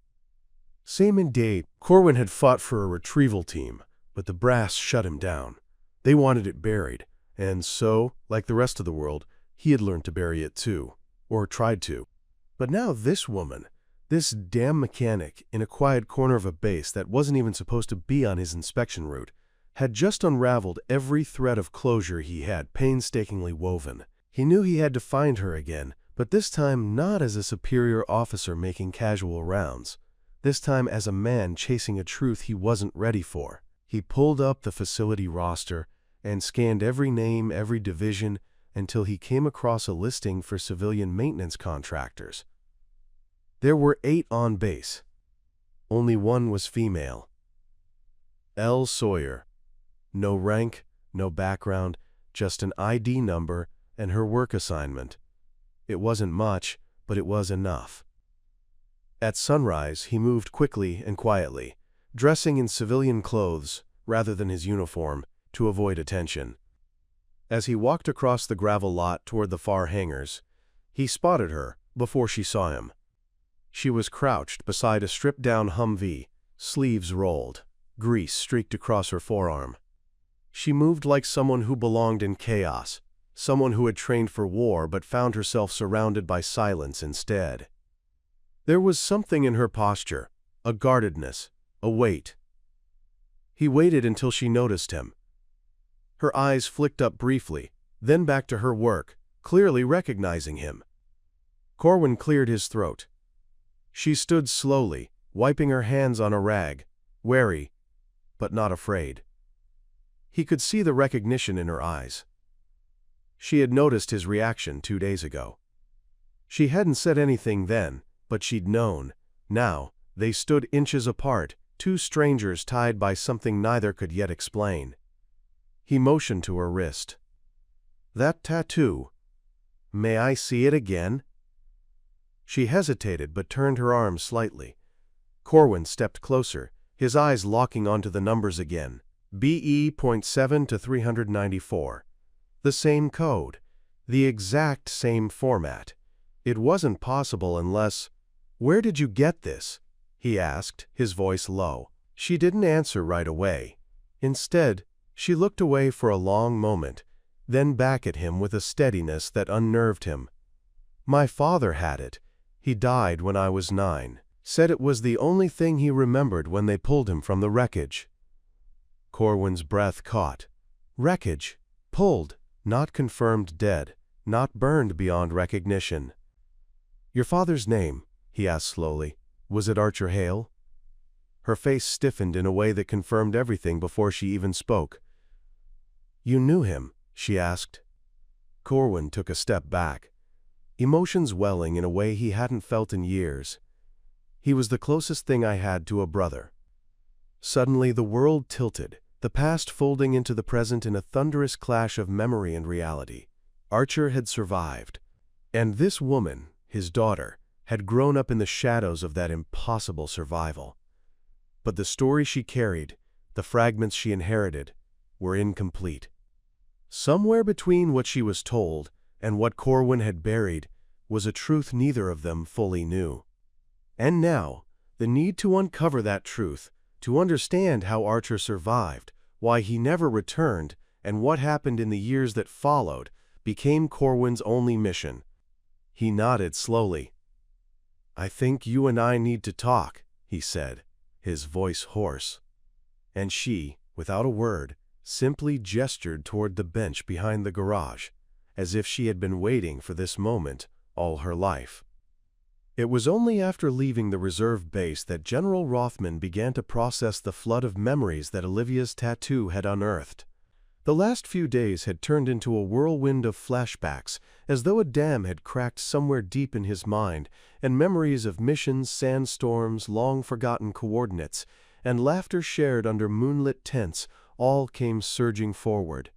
Same in date, Corwin had fought for a retrieval team, but the brass shut him down. They wanted it buried, and so, like the rest of the world, he had learned to bury it too, or tried to. But now this woman, this damn mechanic in a quiet corner of a base that wasn't even supposed to be on his inspection route, had just unraveled every thread of closure he had painstakingly woven. He knew he had to find her again, but this time not as a superior officer making casual rounds. This time as a man chasing a truth he wasn't ready for. He pulled up the facility roster and scanned every name, every division, until he came across a listing for civilian maintenance contractors. There were 8 on base. Only one was female. L. Sawyer. No rank, no background, just an ID number and her work assignment. It wasn't much, but it was enough. At sunrise, he moved quickly and quietly, dressing in civilian clothes rather than his uniform to avoid attention. As he walked across the gravel lot toward the far hangars, he spotted her before she saw him. She was crouched beside a stripped-down Humvee, sleeves rolled, grease streaked across her forearm. She moved like someone who belonged in chaos, someone who had trained for war but found herself surrounded by silence instead. There was something in her posture, a guardedness, a weight. He waited until she noticed him. Her eyes flicked up briefly, then back to her work, clearly recognizing him. Corwin cleared his throat. She stood slowly, wiping her hands on a rag, wary, but not afraid. He could see the recognition in her eyes. She had noticed his reaction 2 days ago. She hadn't said anything then, but she'd known. Now, they stood inches apart, 2 strangers tied by something neither could yet explain. He motioned to her wrist. "That tattoo. May I see it again?" She hesitated but turned her arm slightly. Corwin stepped closer, his eyes locking onto the numbers again. BE.7 to 394. The same code. The exact same format. It wasn't possible unless— "Where did you get this?" he asked, his voice low. She didn't answer right away. Instead, she looked away for a long moment, then back at him with a steadiness that unnerved him. "My father had it. He died when I was 9. Said it was the only thing he remembered when they pulled him from the wreckage." Corwin's breath caught. Wreckage. Pulled. Not confirmed dead. Not burned beyond recognition. "Your father's name?" he asked slowly. "Was it Archer Hale?" Her face stiffened in a way that confirmed everything before she even spoke. "You knew him?" she asked. Corwin took a step back, emotions welling in a way he hadn't felt in years. "He was the closest thing I had to a brother." Suddenly the world tilted, the past folding into the present in a thunderous clash of memory and reality. Archer had survived. And this woman, his daughter, had grown up in the shadows of that impossible survival. But the story she carried, the fragments she inherited, were incomplete. Somewhere between what she was told and what Corwin had buried was a truth neither of them fully knew. And now, the need to uncover that truth, to understand how Archer survived, why he never returned, and what happened in the years that followed, became Corwin's only mission. He nodded slowly. "I think you and I need to talk," he said, his voice hoarse. And she, without a word, simply gestured toward the bench behind the garage, as if she had been waiting for this moment all her life. It was only after leaving the reserve base that General Rothman began to process the flood of memories that Olivia's tattoo had unearthed. The last few days had turned into a whirlwind of flashbacks, as though a dam had cracked somewhere deep in his mind, and memories of missions, sandstorms, long-forgotten coordinates, and laughter shared under moonlit tents all came surging forward.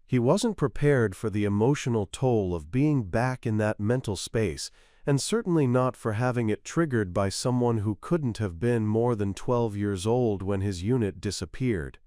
He wasn't prepared for the emotional toll of being back in that mental space, and certainly not for having it triggered by someone who couldn't have been more than 12 years old when his unit disappeared.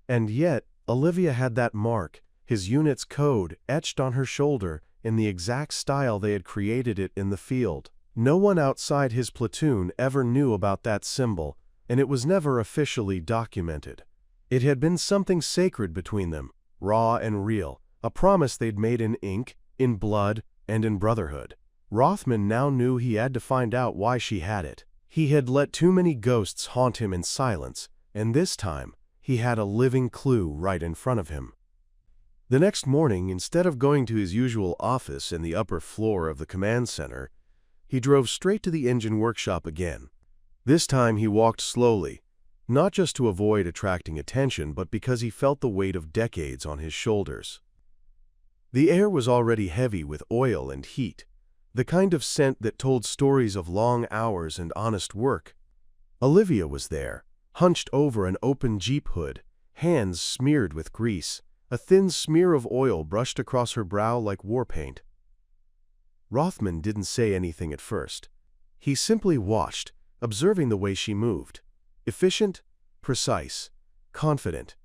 And yet, Olivia had that mark, his unit's code, etched on her shoulder in the exact style they had created it in the field. No one outside his platoon ever knew about that symbol, and it was never officially documented. It had been something sacred between them, raw and real, a promise they'd made in ink, in blood, and in brotherhood. Rothman now knew he had to find out why she had it. He had let too many ghosts haunt him in silence, and this time, he had a living clue right in front of him. The next morning, instead of going to his usual office in the upper floor of the command center, he drove straight to the engine workshop again. This time he walked slowly, not just to avoid attracting attention, but because he felt the weight of decades on his shoulders. The air was already heavy with oil and heat, the kind of scent that told stories of long hours and honest work. Olivia was there, hunched over an open Jeep hood, hands smeared with grease, a thin smear of oil brushed across her brow like war paint. Rothman didn't say anything at first. He simply watched, observing the way she moved. Efficient, precise, confident.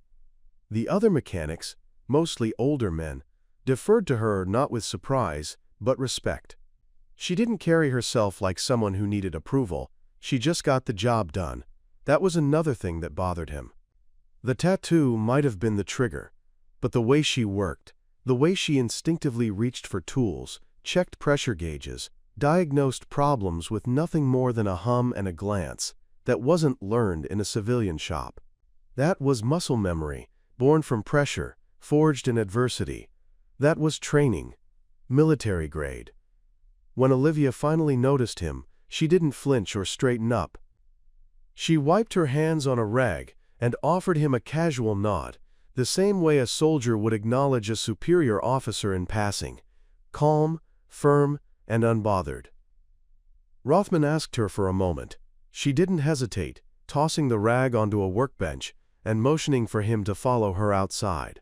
The other mechanics, mostly older men, deferred to her not with surprise, but respect. She didn't carry herself like someone who needed approval. She just got the job done. That was another thing that bothered him. The tattoo might have been the trigger, but the way she worked, the way she instinctively reached for tools, checked pressure gauges, diagnosed problems with nothing more than a hum and a glance, that wasn't learned in a civilian shop. That was muscle memory, born from pressure, forged in adversity. That was training, military grade. When Olivia finally noticed him, she didn't flinch or straighten up. She wiped her hands on a rag and offered him a casual nod, the same way a soldier would acknowledge a superior officer in passing, calm, firm, and unbothered. Rothman asked her for a moment. She didn't hesitate, tossing the rag onto a workbench and motioning for him to follow her outside.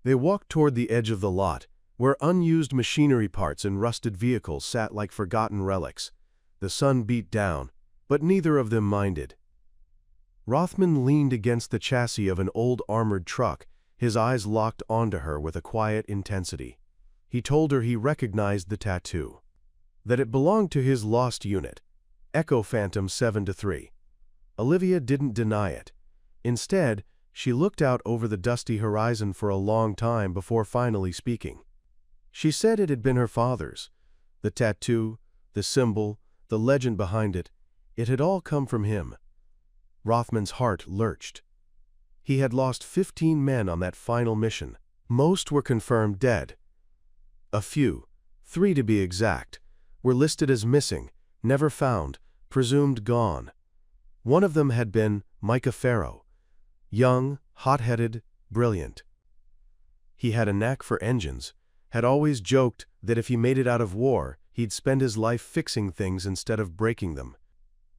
They walked toward the edge of the lot, where unused machinery parts and rusted vehicles sat like forgotten relics. The sun beat down, but neither of them minded. Rothman leaned against the chassis of an old armored truck, his eyes locked onto her with a quiet intensity. He told her he recognized the tattoo, that it belonged to his lost unit, Echo Phantom 7-3. Olivia didn't deny it. Instead, she looked out over the dusty horizon for a long time before finally speaking. She said it had been her father's. The tattoo, the symbol, the legend behind it, it had all come from him. Rothman's heart lurched. He had lost 15 men on that final mission. Most were confirmed dead. A few, 3 to be exact, were listed as missing, never found, presumed gone. One of them had been Micah Farrow. Young, hot-headed, brilliant. He had a knack for engines, had always joked that if he made it out of war, he'd spend his life fixing things instead of breaking them.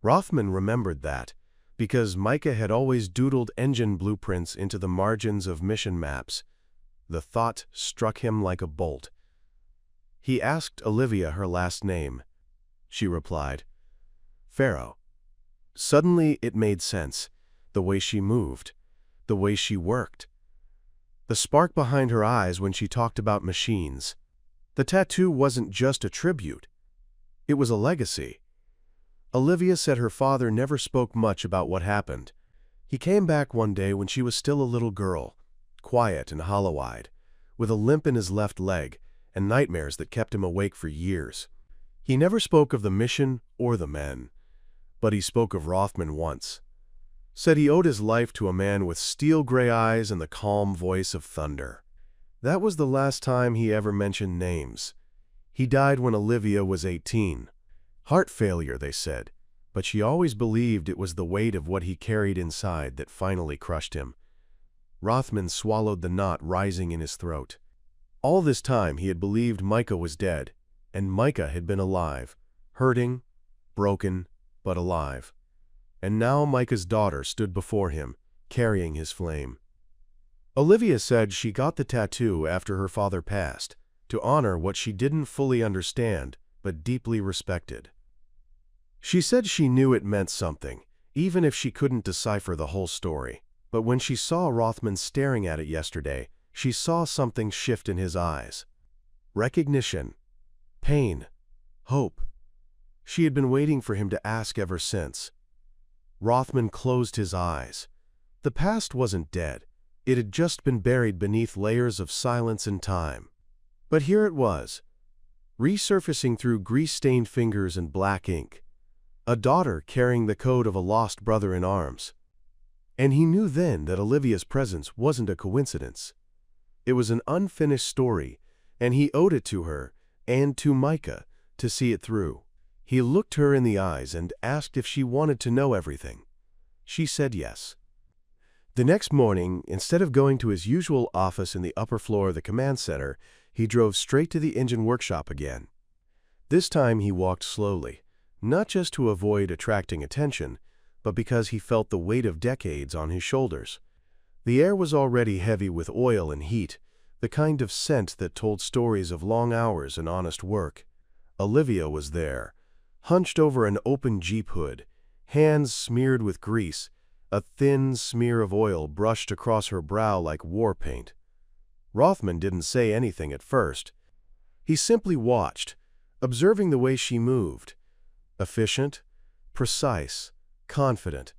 Rothman remembered that, because Micah had always doodled engine blueprints into the margins of mission maps. The thought struck him like a bolt. He asked Olivia her last name. She replied, Farrow. Suddenly it made sense, the way she moved, the way she worked. The spark behind her eyes when she talked about machines. The tattoo wasn't just a tribute. It was a legacy. Olivia said her father never spoke much about what happened. He came back one day when she was still a little girl, quiet and hollow-eyed, with a limp in his left leg and nightmares that kept him awake for years. He never spoke of the mission or the men, but he spoke of Rothman once. Said he owed his life to a man with steel-gray eyes and the calm voice of thunder. That was the last time he ever mentioned names. He died when Olivia was 18. Heart failure, they said, but she always believed it was the weight of what he carried inside that finally crushed him. Rothman swallowed the knot rising in his throat. All this time he had believed Micah was dead, and Micah had been alive, hurting, broken, but alive. And now Micah's daughter stood before him, carrying his flame. Olivia said she got the tattoo after her father passed, to honor what she didn't fully understand, but deeply respected. She said she knew it meant something, even if she couldn't decipher the whole story. But when she saw Rothman staring at it yesterday, she saw something shift in his eyes. Recognition, pain, hope. She had been waiting for him to ask ever since. Rothman closed his eyes. The past wasn't dead. It had just been buried beneath layers of silence and time. But here it was, resurfacing through grease-stained fingers and black ink. A daughter carrying the code of a lost brother in arms. And he knew then that Olivia's presence wasn't a coincidence. It was an unfinished story, and he owed it to her, and to Micah, to see it through. He looked her in the eyes and asked if she wanted to know everything. She said yes. The next morning, instead of going to his usual office in the upper floor of the command center, he drove straight to the engine workshop again. This time he walked slowly, not just to avoid attracting attention, but because he felt the weight of decades on his shoulders. The air was already heavy with oil and heat, the kind of scent that told stories of long hours and honest work. Olivia was there, hunched over an open Jeep hood, hands smeared with grease, a thin smear of oil brushed across her brow like war paint. Rothman didn't say anything at first. He simply watched, observing the way she moved. Efficient, precise, confident.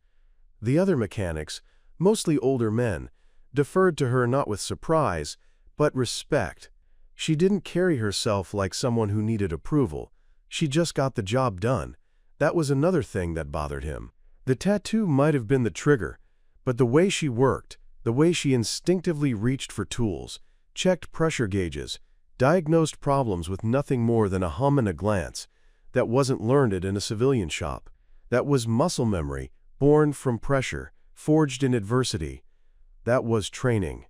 The other mechanics, mostly older men, deferred to her not with surprise, but respect. She didn't carry herself like someone who needed approval. She just got the job done. That was another thing that bothered him. The tattoo might have been the trigger, but the way she worked, the way she instinctively reached for tools, checked pressure gauges, diagnosed problems with nothing more than a hum and a glance, that wasn't learned in a civilian shop. That was muscle memory, born from pressure, forged in adversity. That was training.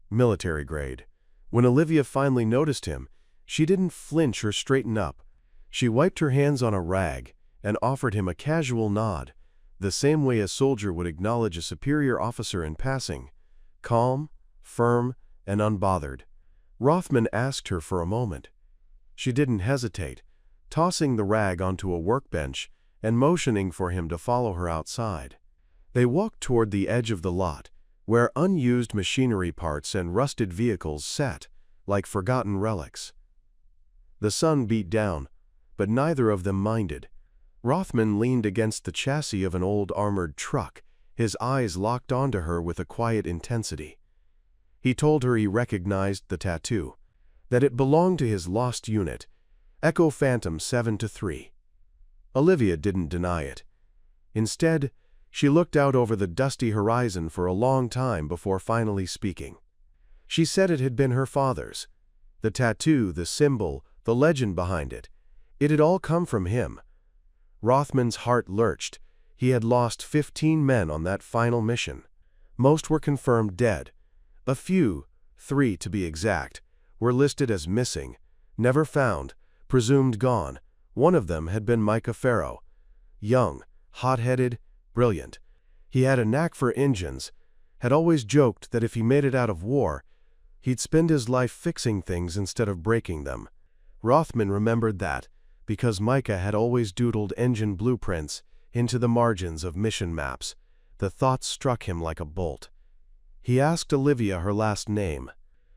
Military grade. When Olivia finally noticed him, she didn't flinch or straighten up. She wiped her hands on a rag and offered him a casual nod, the same way a soldier would acknowledge a superior officer in passing. Calm, firm, and unbothered. Rothman asked her for a moment. She didn't hesitate, tossing the rag onto a workbench and motioning for him to follow her outside. They walked toward the edge of the lot, where unused machinery parts and rusted vehicles sat, like forgotten relics. The sun beat down, but neither of them minded. Rothman leaned against the chassis of an old armored truck, his eyes locked onto her with a quiet intensity. He told her he recognized the tattoo, that it belonged to his lost unit, Echo Phantom 7-3. Olivia didn't deny it. Instead, she looked out over the dusty horizon for a long time before finally speaking. She said it had been her father's. The tattoo, the symbol, the legend behind it. It had all come from him. Rothman's heart lurched. He had lost 15 men on that final mission. Most were confirmed dead. A few, 3 to be exact, were listed as missing, never found, presumed gone. One of them had been Micah Farrow. Young, hot-headed, brilliant. He had a knack for engines, had always joked that if he made it out of war, he'd spend his life fixing things instead of breaking them. Rothman remembered that, because Micah had always doodled engine blueprints into the margins of mission maps. The thought struck him like a bolt. He asked Olivia her last name.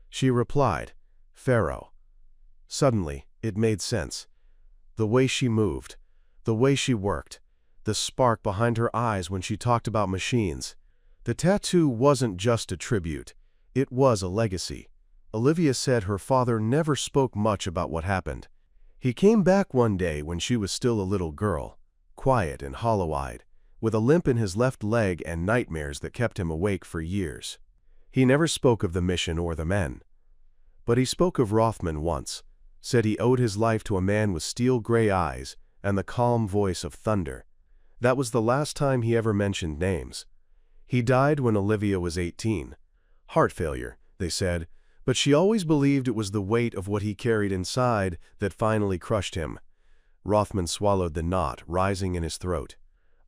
She replied, Farrow. Suddenly, it made sense. The way she moved, the way she worked, the spark behind her eyes when she talked about machines. The tattoo wasn't just a tribute, it was a legacy. Olivia said her father never spoke much about what happened. He came back one day when she was still a little girl, quiet and hollow-eyed, with a limp in his left leg and nightmares that kept him awake for years. He never spoke of the mission or the men. But he spoke of Rothman once, said he owed his life to a man with steel-gray eyes and the calm voice of thunder. That was the last time he ever mentioned names. He died when Olivia was 18. Heart failure, they said, but she always believed it was the weight of what he carried inside that finally crushed him. Rothman swallowed the knot rising in his throat.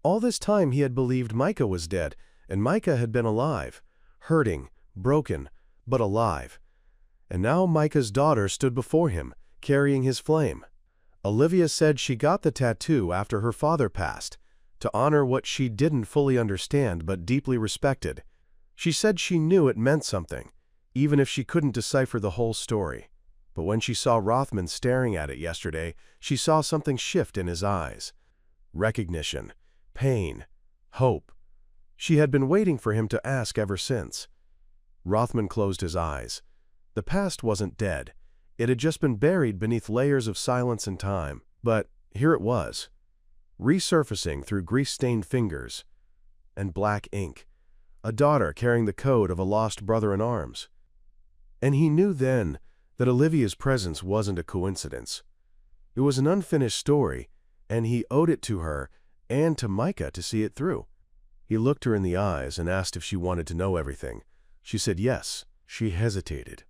All this time he had believed Micah was dead, and Micah had been alive, hurting, broken, but alive. And now Micah's daughter stood before him, carrying his flame. Olivia said she got the tattoo after her father passed, to honor what she didn't fully understand but deeply respected. She said she knew it meant something, even if she couldn't decipher the whole story. But when she saw Rothman staring at it yesterday, she saw something shift in his eyes. Recognition, pain, hope. She had been waiting for him to ask ever since. Rothman closed his eyes. The past wasn't dead. It had just been buried beneath layers of silence and time. But here it was, resurfacing through grease-stained fingers and black ink. A daughter carrying the code of a lost brother in arms. And he knew then that Olivia's presence wasn't a coincidence. It was an unfinished story, and he owed it to her and to Micah to see it through. He looked her in the eyes and asked if she wanted to know everything. She said yes. She hesitated,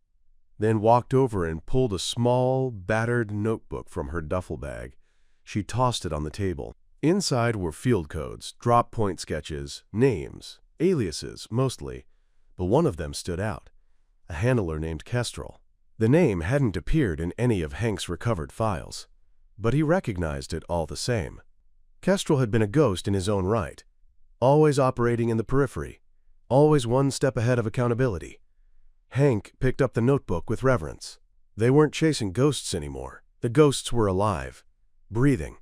then walked over and pulled a small, battered notebook from her duffel bag. She tossed it on the table. Inside were field codes, drop point sketches, names, aliases, mostly, but one of them stood out. A handler named Kestrel. The name hadn't appeared in any of Hank's recovered files, but he recognized it all the same. Kestrel had been a ghost in his own right, always operating in the periphery, always one step ahead of accountability. Hank picked up the notebook with reverence. They weren't chasing ghosts anymore. The ghosts were alive, breathing,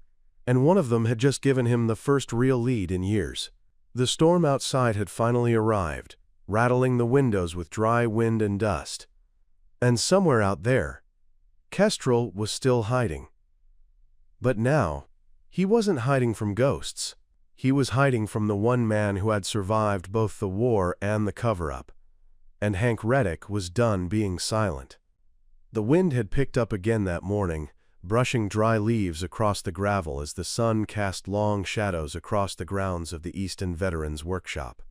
and one of them had just given him the first real lead in years. The storm outside had finally arrived, rattling the windows with dry wind and dust. And somewhere out there, Kestrel was still hiding. But now, he wasn't hiding from ghosts. He was hiding from the one man who had survived both the war and the cover-up. And Hank Reddick was done being silent. The wind had picked up again that morning, brushing dry leaves across the gravel as the sun cast long shadows across the grounds of the Easton Veterans Workshop.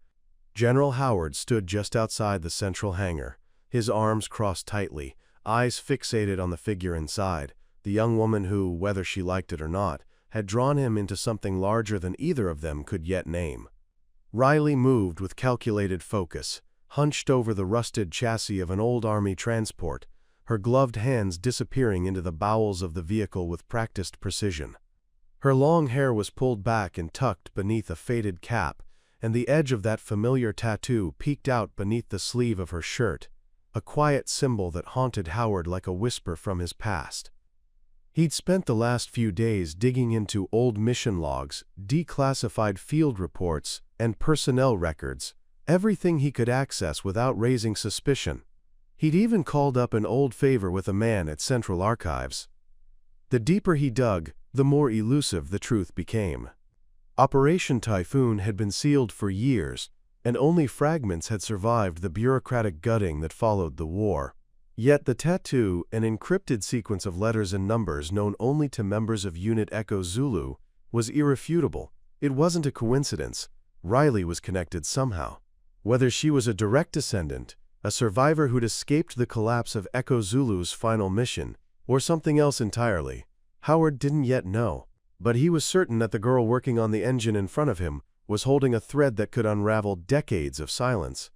General Howard stood just outside the central hangar, his arms crossed tightly, eyes fixated on the figure inside, the young woman who, whether she liked it or not, had drawn him into something larger than either of them could yet name. Riley moved with calculated focus, hunched over the rusted chassis of an old Army transport, her gloved hands disappearing into the bowels of the vehicle with practiced precision. Her long hair was pulled back and tucked beneath a faded cap, and the edge of that familiar tattoo peeked out beneath the sleeve of her shirt, a quiet symbol that haunted Howard like a whisper from his past. He'd spent the last few days digging into old mission logs, declassified field reports, and personnel records, everything he could access without raising suspicion. He'd even called up an old favor with a man at Central Archives. The deeper he dug, the more elusive the truth became. Operation Typhoon had been sealed for years, and only fragments had survived the bureaucratic gutting that followed the war. Yet the tattoo, an encrypted sequence of letters and numbers known only to members of Unit Echo Zulu, was irrefutable. It wasn't a coincidence. Riley was connected somehow. Whether she was a direct descendant, a survivor who'd escaped the collapse of Echo Zulu's final mission, or something else entirely, Howard didn't yet know. But he was certain that the girl working on the engine in front of him was holding a thread that could unravel decades of silence.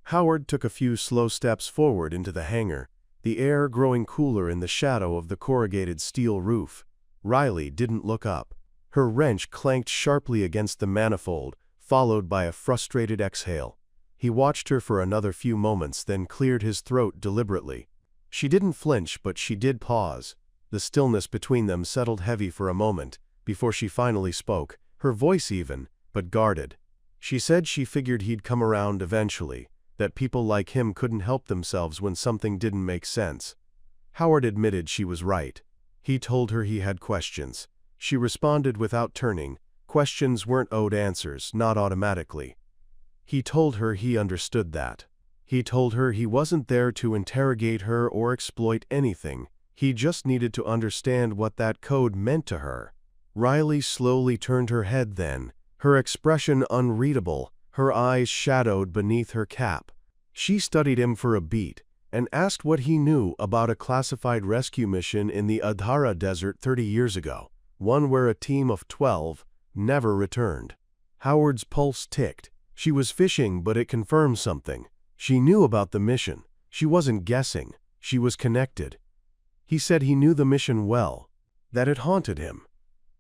Howard took a few slow steps forward into the hangar, the air growing cooler in the shadow of the corrugated steel roof. Riley didn't look up. Her wrench clanked sharply against the manifold, followed by a frustrated exhale. He watched her for another few moments, then cleared his throat deliberately. She didn't flinch, but she did pause. The stillness between them settled heavy for a moment, before she finally spoke, her voice even, but guarded. She said she figured he'd come around eventually, that people like him couldn't help themselves when something didn't make sense. Howard admitted she was right. He told her he had questions. She responded without turning, Questions weren't owed answers, not automatically. He told her he understood that. He told her he wasn't there to interrogate her or exploit anything. He just needed to understand what that code meant to her. Riley slowly turned her head then, her expression unreadable, her eyes shadowed beneath her cap. She studied him for a beat and asked what he knew about a classified rescue mission in the Adhara Desert 30 years ago, one where a team of 12 never returned. Howard's pulse ticked. She was fishing, but it confirmed something. She knew about the mission. She wasn't guessing. She was connected. He said he knew the mission well, that it haunted him,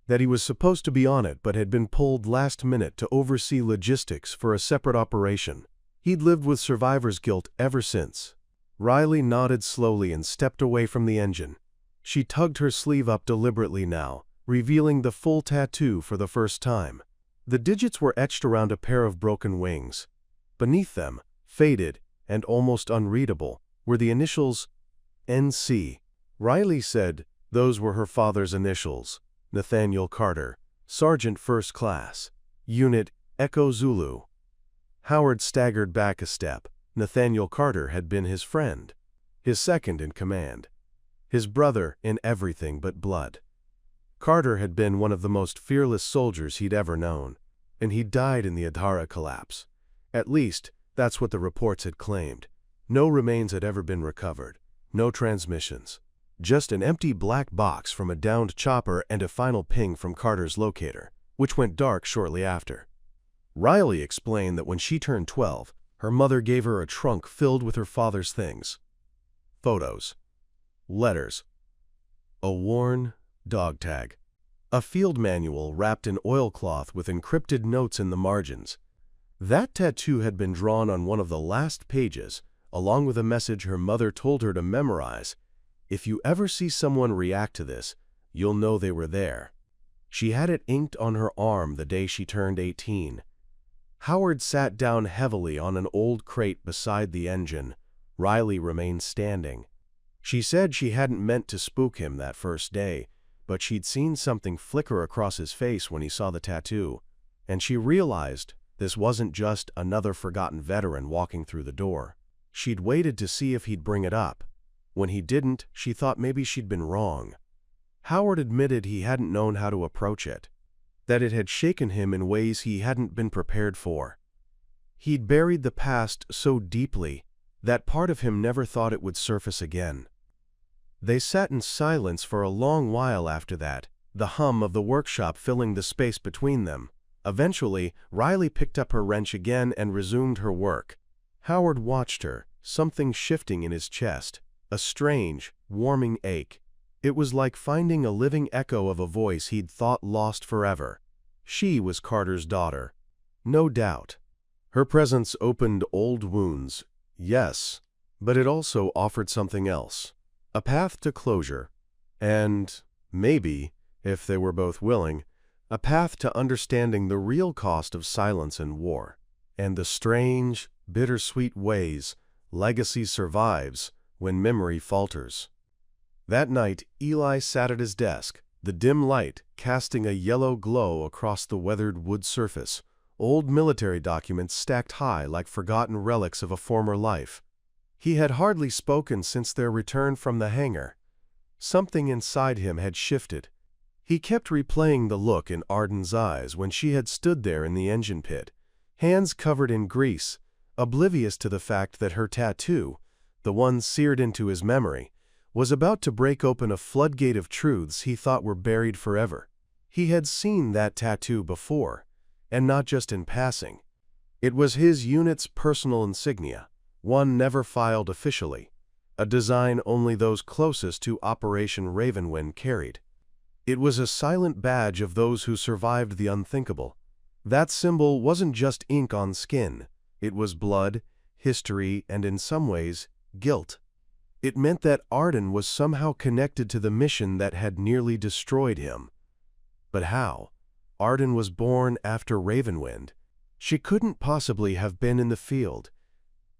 that he was supposed to be on it but had been pulled last minute to oversee logistics for a separate operation. He'd lived with survivor's guilt ever since. Riley nodded slowly and stepped away from the engine. She tugged her sleeve up deliberately now, revealing the full tattoo for the first time. The digits were etched around a pair of broken wings. Beneath them, faded and almost unreadable, were the initials NC. Riley said those were her father's initials, Nathaniel Carter, Sergeant First Class, Unit Echo Zulu. Howard staggered back a step. Nathaniel Carter had been his friend, his second in command, his brother in everything but blood. Carter had been one of the most fearless soldiers he'd ever known, and he died in the Adhara collapse. At least, that's what the reports had claimed. No remains had ever been recovered, no transmissions. Just an empty black box from a downed chopper and a final ping from Carter's locator, which went dark shortly after. Riley explained that when she turned 12, her mother gave her a trunk filled with her father's things. Photos, letters, a worn dog tag, a field manual wrapped in oilcloth with encrypted notes in the margins. That tattoo had been drawn on one of the last pages, along with a message her mother told her to memorize. If you ever see someone react to this, you'll know they were there. She had it inked on her arm the day she turned 18. Howard sat down heavily on an old crate beside the engine. Riley remained standing. She said she hadn't meant to spook him that first day, but she'd seen something flicker across his face when he saw the tattoo, and she realized this wasn't just another forgotten veteran walking through the door. She'd waited to see if he'd bring it up. When he didn't, she thought maybe she'd been wrong. Howard admitted he hadn't known how to approach it, that it had shaken him in ways he hadn't been prepared for. He'd buried the past so deeply that part of him never thought it would surface again. They sat in silence for a long while after that, the hum of the workshop filling the space between them. Eventually, Riley picked up her wrench again and resumed her work. Howard watched her, something shifting in his chest, a strange, warming ache. It was like finding a living echo of a voice he'd thought lost forever. She was Carter's daughter. No doubt. Her presence opened old wounds, yes, but it also offered something else. A path to closure, and, maybe, if they were both willing, a path to understanding the real cost of silence and war, and the strange, bittersweet ways legacy survives when memory falters. That night, Eli sat at his desk, the dim light casting a yellow glow across the weathered wood surface, old military documents stacked high like forgotten relics of a former life. He had hardly spoken since their return from the hangar. Something inside him had shifted. He kept replaying the look in Arden's eyes when she had stood there in the engine pit, hands covered in grease, oblivious to the fact that her tattoo, the one seared into his memory, was about to break open a floodgate of truths he thought were buried forever. He had seen that tattoo before, and not just in passing. It was his unit's personal insignia, one never filed officially, a design only those closest to Operation Ravenwind carried. It was a silent badge of those who survived the unthinkable. That symbol wasn't just ink on skin. It was blood, history, and in some ways, guilt. It meant that Arden was somehow connected to the mission that had nearly destroyed him. But how? Arden was born after Ravenwind. She couldn't possibly have been in the field.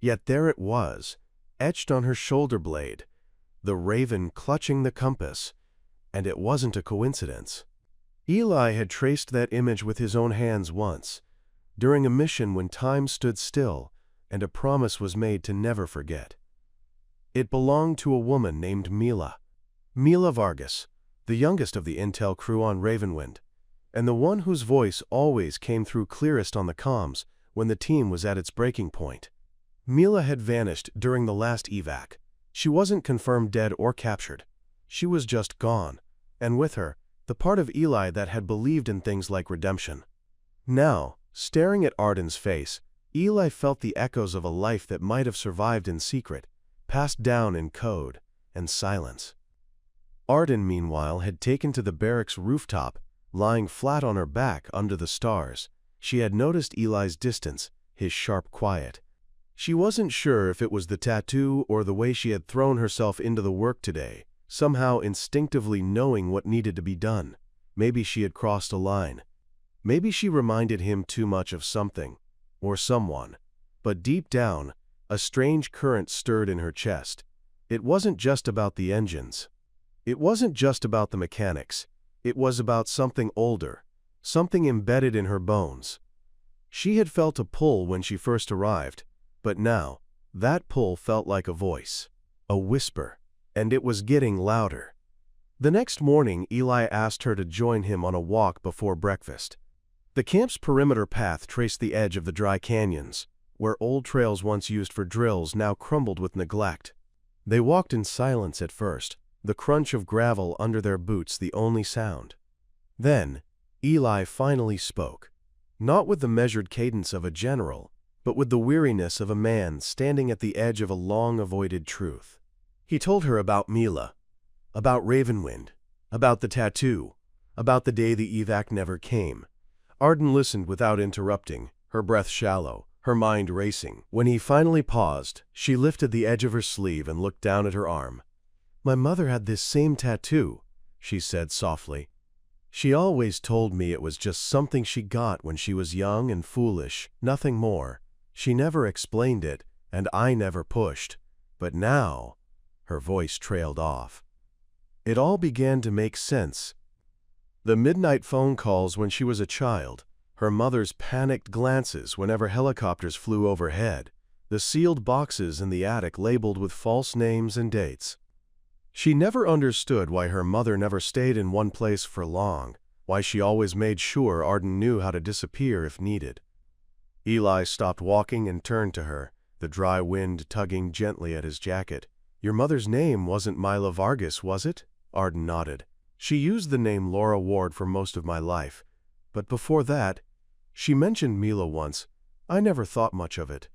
Yet there it was, etched on her shoulder blade, the raven clutching the compass, and it wasn't a coincidence. Eli had traced that image with his own hands once, during a mission when time stood still and a promise was made to never forget. It belonged to a woman named Mila Vargas, the youngest of the intel crew on Ravenwind, and the one whose voice always came through clearest on the comms when the team was at its breaking point. Mila had vanished during the last evac. She wasn't confirmed dead or captured. She was just gone, and with her, the part of Eli that had believed in things like redemption. Now, staring at Arden's face, Eli felt the echoes of a life that might have survived in secret, passed down in code and silence. Arden, meanwhile, had taken to the barracks rooftop, lying flat on her back under the stars. She had noticed Eli's distance, his sharp quiet. She wasn't sure if it was the tattoo or the way she had thrown herself into the work today, somehow instinctively knowing what needed to be done. Maybe she had crossed a line. Maybe she reminded him too much of something, or someone. But deep down, a strange current stirred in her chest. It wasn't just about the engines. It wasn't just about the mechanics. It was about something older, something embedded in her bones. She had felt a pull when she first arrived, but now, that pull felt like a voice, a whisper, and it was getting louder. The next morning, Eli asked her to join him on a walk before breakfast. The camp's perimeter path traced the edge of the dry canyons, where old trails once used for drills now crumbled with neglect. They walked in silence at first, the crunch of gravel under their boots the only sound. Then, Eli finally spoke, not with the measured cadence of a general, but with the weariness of a man standing at the edge of a long-avoided truth. He told her about Mila, about Ravenwind, about the tattoo, about the day the evac never came. Arden listened without interrupting, her breath shallow, her mind racing. When he finally paused, she lifted the edge of her sleeve and looked down at her arm. "My mother had this same tattoo," she said softly. "She always told me it was just something she got when she was young and foolish, nothing more. She never explained it, and I never pushed. But now," her voice trailed off. "It all began to make sense. The midnight phone calls when she was a child, her mother's panicked glances whenever helicopters flew overhead, the sealed boxes in the attic labeled with false names and dates. She never understood why her mother never stayed in one place for long, why she always made sure Arden knew how to disappear if needed." Eli stopped walking and turned to her, the dry wind tugging gently at his jacket. "Your mother's name wasn't Mila Vargas, was it?" Arden nodded. "She used the name Laura Ward for most of my life. But before that, she mentioned Mila once. I never thought much of it."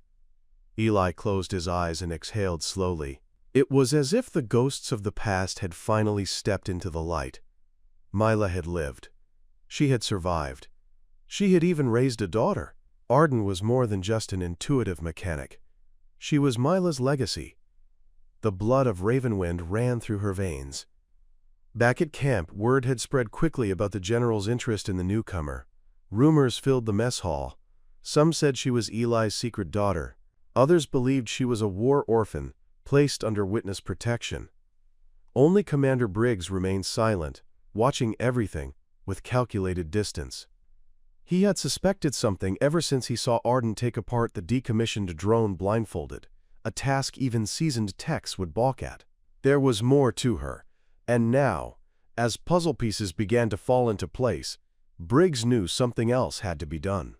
Eli closed his eyes and exhaled slowly. It was as if the ghosts of the past had finally stepped into the light. Mila had lived. She had survived. She had even raised a daughter. Arden was more than just an intuitive mechanic. She was Mila's legacy. The blood of Ravenwind ran through her veins. Back at camp, word had spread quickly about the general's interest in the newcomer. Rumors filled the mess hall. Some said she was Eli's secret daughter. Others believed she was a war orphan, placed under witness protection. Only Commander Briggs remained silent, watching everything with calculated distance. He had suspected something ever since he saw Arden take apart the decommissioned drone blindfolded, a task even seasoned techs would balk at. There was more to her, and now, as puzzle pieces began to fall into place, Briggs knew something else had to be done.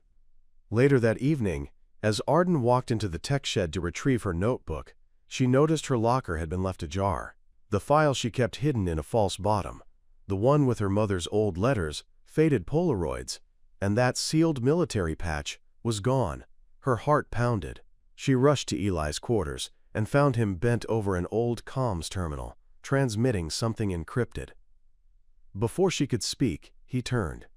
Later that evening, as Arden walked into the tech shed to retrieve her notebook, she noticed her locker had been left ajar. The file she kept hidden in a false bottom, the one with her mother's old letters, faded Polaroids, and that sealed military patch, was gone. Her heart pounded. She rushed to Eli's quarters and found him bent over an old comms terminal, transmitting something encrypted. Before she could speak, he turned.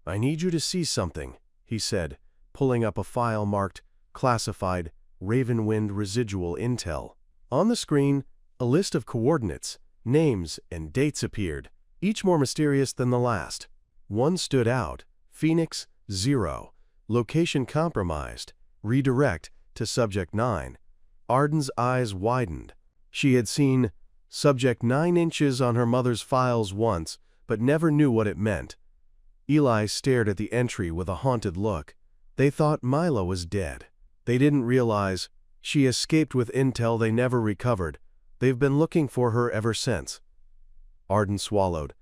"I need you to see something," he said, pulling up a file marked Classified Ravenwind Residual Intel. On the screen, a list of coordinates, names, and dates appeared, each more mysterious than the last. One stood out: Phoenix 0, location compromised, redirect to Subject 9. Arden's eyes widened. She had seen Subject 9 inches on her mother's files once, but never knew what it meant. Eli stared at the entry with a haunted look. They thought Mila was dead. They didn't realize she escaped with intel they never recovered. They've been looking for her ever since. Arden swallowed.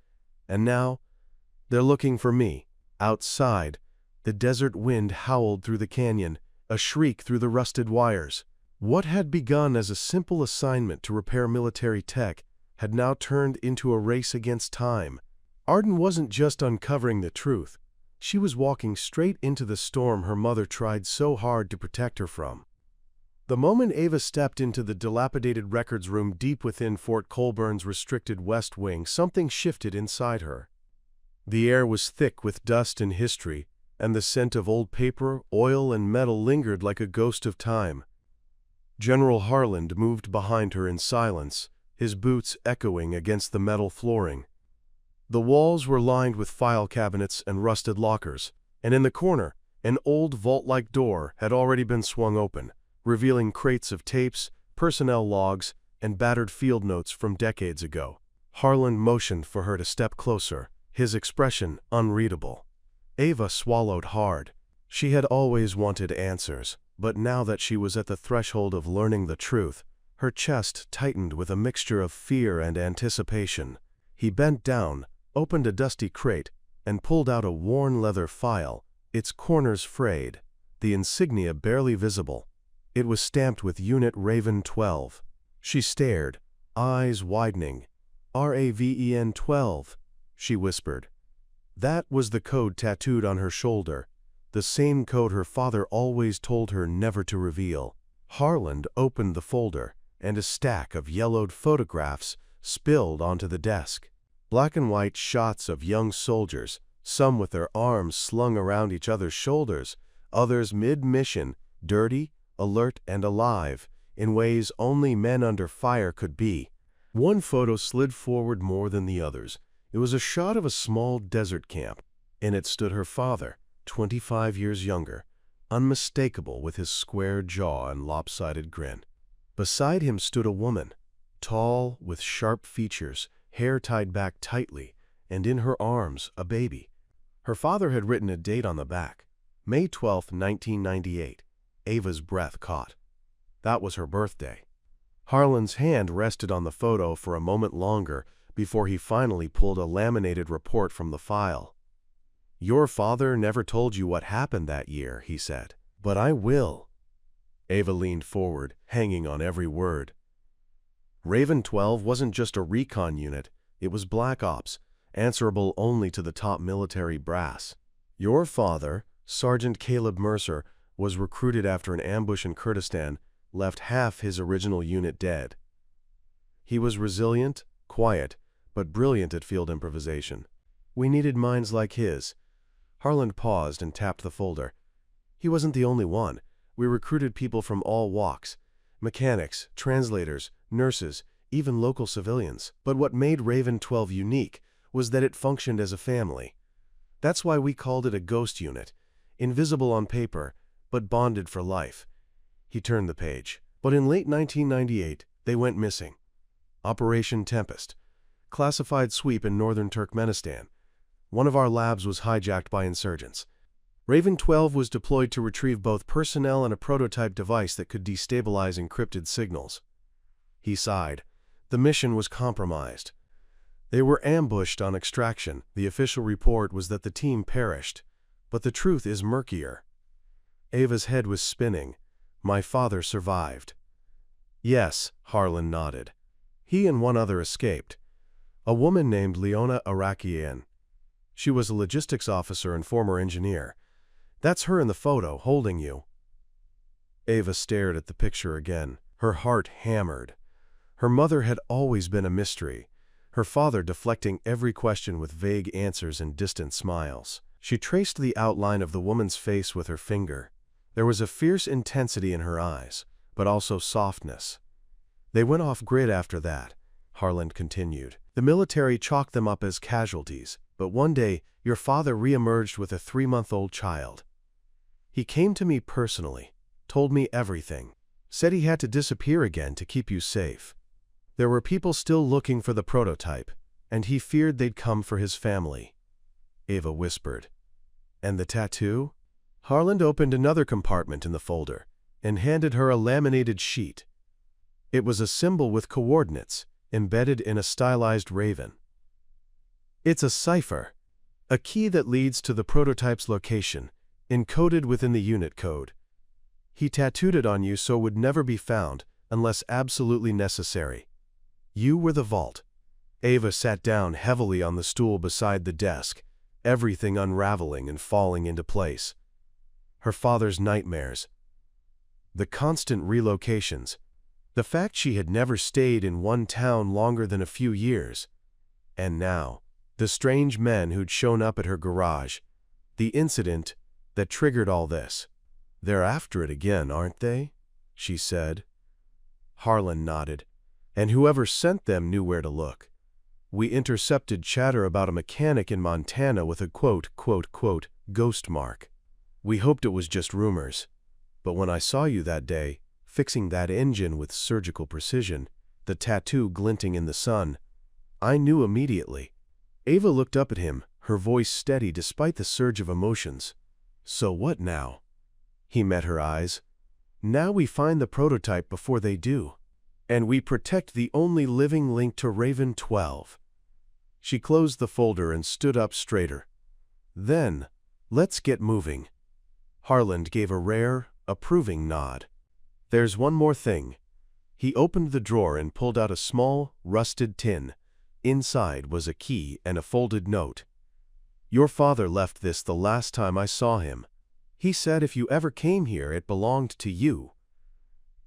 And now, they're looking for me. Outside, the desert wind howled through the canyon, a shriek through the rusted wires. What had begun as a simple assignment to repair military tech had now turned into a race against time. Arden wasn't just uncovering the truth. She was walking straight into the storm her mother tried so hard to protect her from. The moment Ava stepped into the dilapidated records room deep within Fort Colburn's restricted West Wing, something shifted inside her. The air was thick with dust and history, and the scent of old paper, oil, and metal lingered like a ghost of time. General Harland moved behind her in silence, his boots echoing against the metal flooring. The walls were lined with file cabinets and rusted lockers, and in the corner, an old vault-like door had already been swung open, revealing crates of tapes, personnel logs, and battered field notes from decades ago. Harland motioned for her to step closer, his expression unreadable. Ava swallowed hard. She had always wanted answers, but now that she was at the threshold of learning the truth, her chest tightened with a mixture of fear and anticipation. He bent down, opened a dusty crate, and pulled out a worn leather file, its corners frayed, the insignia barely visible. It was stamped with Unit Raven 12. She stared, eyes widening. RAVEN 12, she whispered. That was the code tattooed on her shoulder, the same code her father always told her never to reveal. Harland opened the folder, and a stack of yellowed photographs spilled onto the desk. Black and white shots of young soldiers, some with their arms slung around each other's shoulders, others mid-mission, dirty, alert, and alive, in ways only men under fire could be. One photo slid forward more than the others. It was a shot of a small desert camp. In it stood her father, 25 years younger, unmistakable with his square jaw and lopsided grin. Beside him stood a woman, tall, with sharp features, hair tied back tightly, and in her arms a baby. Her father had written a date on the back, May 12, 1998. Ava's breath caught. That was her birthday. Harland's hand rested on the photo for a moment longer before he finally pulled a laminated report from the file. "Your father never told you what happened that year," he said. "But I will." Ava leaned forward, hanging on every word. Raven 12 wasn't just a recon unit, it was Black Ops, answerable only to the top military brass. Your father, Sergeant Caleb Mercer, was recruited after an ambush in Kurdistan left half his original unit dead. He was resilient, quiet, but brilliant at field improvisation. We needed minds like his. Harland paused and tapped the folder. He wasn't the only one. We recruited people from all walks. Mechanics, translators, nurses, even local civilians. But what made Raven 12 unique was that it functioned as a family. That's why we called it a ghost unit, invisible on paper, but bonded for life. He turned the page. But in late 1998, they went missing. Operation Tempest. Classified sweep in northern Turkmenistan. One of our labs was hijacked by insurgents. Raven 12 was deployed to retrieve both personnel and a prototype device that could destabilize encrypted signals. He sighed. The mission was compromised. They were ambushed on extraction. The official report was that the team perished. But the truth is murkier. Ava's head was spinning. My father survived. Yes, Harlan nodded. He and one other escaped. A woman named Leona Arakian. She was a logistics officer and former engineer. That's her in the photo, holding you. Ava stared at the picture again. Her heart hammered. Her mother had always been a mystery, her father deflecting every question with vague answers and distant smiles. She traced the outline of the woman's face with her finger. There was a fierce intensity in her eyes, but also softness. They went off grid after that, Harland continued. The military chalked them up as casualties, but one day your father reemerged with a 3-month-old child. He came to me personally, told me everything, said he had to disappear again to keep you safe. There were people still looking for the prototype, and he feared they'd come for his family. Ava whispered. And the tattoo? Harland opened another compartment in the folder and handed her a laminated sheet. It was a symbol with coordinates, embedded in a stylized raven. It's a cipher, a key that leads to the prototype's location, encoded within the unit code. He tattooed it on you so it would never be found unless absolutely necessary. You were the vault. Ava sat down heavily on the stool beside the desk, everything unraveling and falling into place. Her father's nightmares, the constant relocations, the fact she had never stayed in one town longer than a few years, and now, the strange men who'd shown up at her garage, the incident that triggered all this. They're after it again, aren't they? She said. Harlan nodded, and whoever sent them knew where to look. We intercepted chatter about a mechanic in Montana with a quote, ghost mark. We hoped it was just rumors. But when I saw you that day, fixing that engine with surgical precision, the tattoo glinting in the sun, I knew immediately. Ava looked up at him, her voice steady despite the surge of emotions. So what now? He met her eyes. Now we find the prototype before they do. And we protect the only living link to Raven 12. She closed the folder and stood up straighter. Then, let's get moving. Harland gave a rare, approving nod. There's one more thing. He opened the drawer and pulled out a small, rusted tin. Inside was a key and a folded note. Your father left this the last time I saw him. He said if you ever came here, it belonged to you.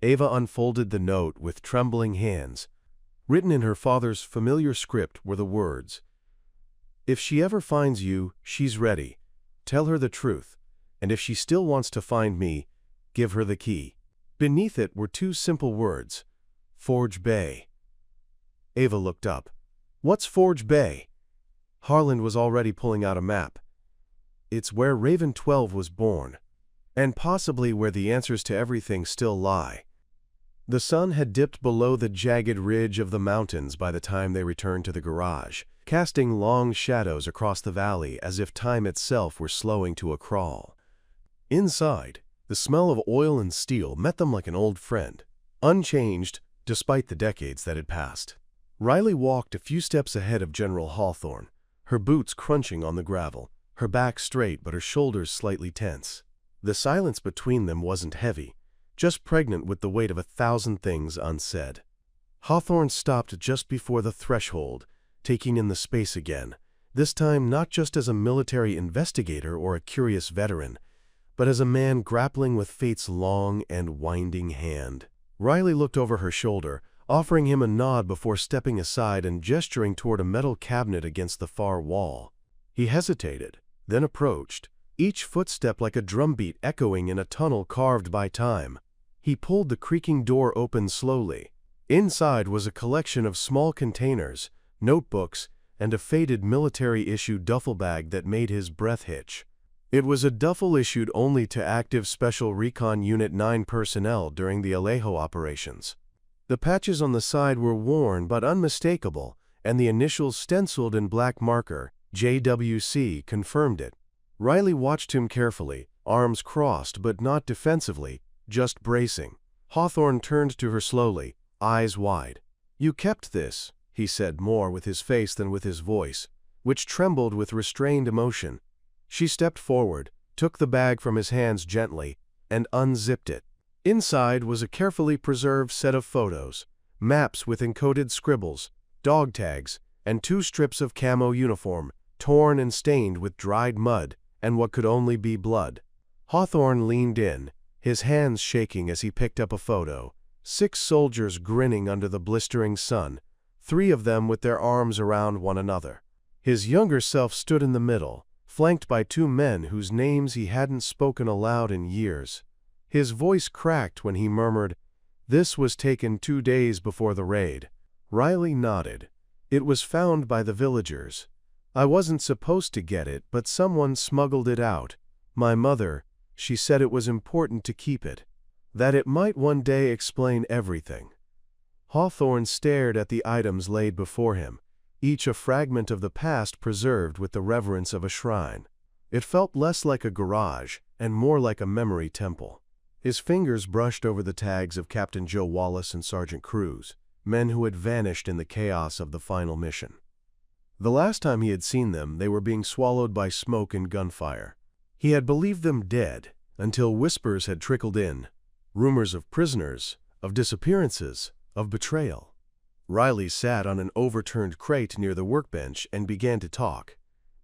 Ava unfolded the note with trembling hands. Written in her father's familiar script were the words, "If she ever finds you, she's ready. Tell her the truth. And if she still wants to find me, give her the key." Beneath it were two simple words, Forge Bay. Ava looked up. What's Forge Bay? Harland was already pulling out a map. It's where Raven 12 was born, and possibly where the answers to everything still lie. The sun had dipped below the jagged ridge of the mountains by the time they returned to the garage, casting long shadows across the valley as if time itself were slowing to a crawl. Inside, the smell of oil and steel met them like an old friend, unchanged despite the decades that had passed. Riley walked a few steps ahead of General Hawthorne, her boots crunching on the gravel, her back straight but her shoulders slightly tense. The silence between them wasn't heavy, just pregnant with the weight of 1,000 things unsaid. Hawthorne stopped just before the threshold, taking in the space again, this time not just as a military investigator or a curious veteran, but as a man grappling with fate's long and winding hand. Riley looked over her shoulder, offering him a nod before stepping aside and gesturing toward a metal cabinet against the far wall. He hesitated, then approached, each footstep like a drumbeat echoing in a tunnel carved by time. He pulled the creaking door open slowly. Inside was a collection of small containers, notebooks, and a faded military-issue duffel bag that made his breath hitch. It was a duffel issued only to active Special Recon Unit 9 personnel during the Alejo operations. The patches on the side were worn but unmistakable, and the initials stenciled in black marker, JWC, confirmed it. Riley watched him carefully, arms crossed but not defensively, just bracing. Hawthorne turned to her slowly, eyes wide. "You kept this," he said more with his face than with his voice, which trembled with restrained emotion. She stepped forward, took the bag from his hands gently, and unzipped it. Inside was a carefully preserved set of photos, maps with encoded scribbles, dog tags, and 2 strips of camo uniform, torn and stained with dried mud and what could only be blood. Hawthorne leaned in, his hands shaking as he picked up a photo. 6 soldiers grinning under the blistering sun, 3 of them with their arms around one another. His younger self stood in the middle, flanked by 2 men whose names he hadn't spoken aloud in years. His voice cracked when he murmured, "This was taken 2 days before the raid." Riley nodded. "It was found by the villagers. I wasn't supposed to get it, but someone smuggled it out. My mother, she said it was important to keep it, that it might one day explain everything." Hawthorne stared at the items laid before him, each a fragment of the past preserved with the reverence of a shrine. It felt less like a garage and more like a memory temple. His fingers brushed over the tags of Captain Joe Wallace and Sergeant Cruz, men who had vanished in the chaos of the final mission. The last time he had seen them, they were being swallowed by smoke and gunfire. He had believed them dead until whispers had trickled in, rumors of prisoners, of disappearances, of betrayal. Riley sat on an overturned crate near the workbench and began to talk,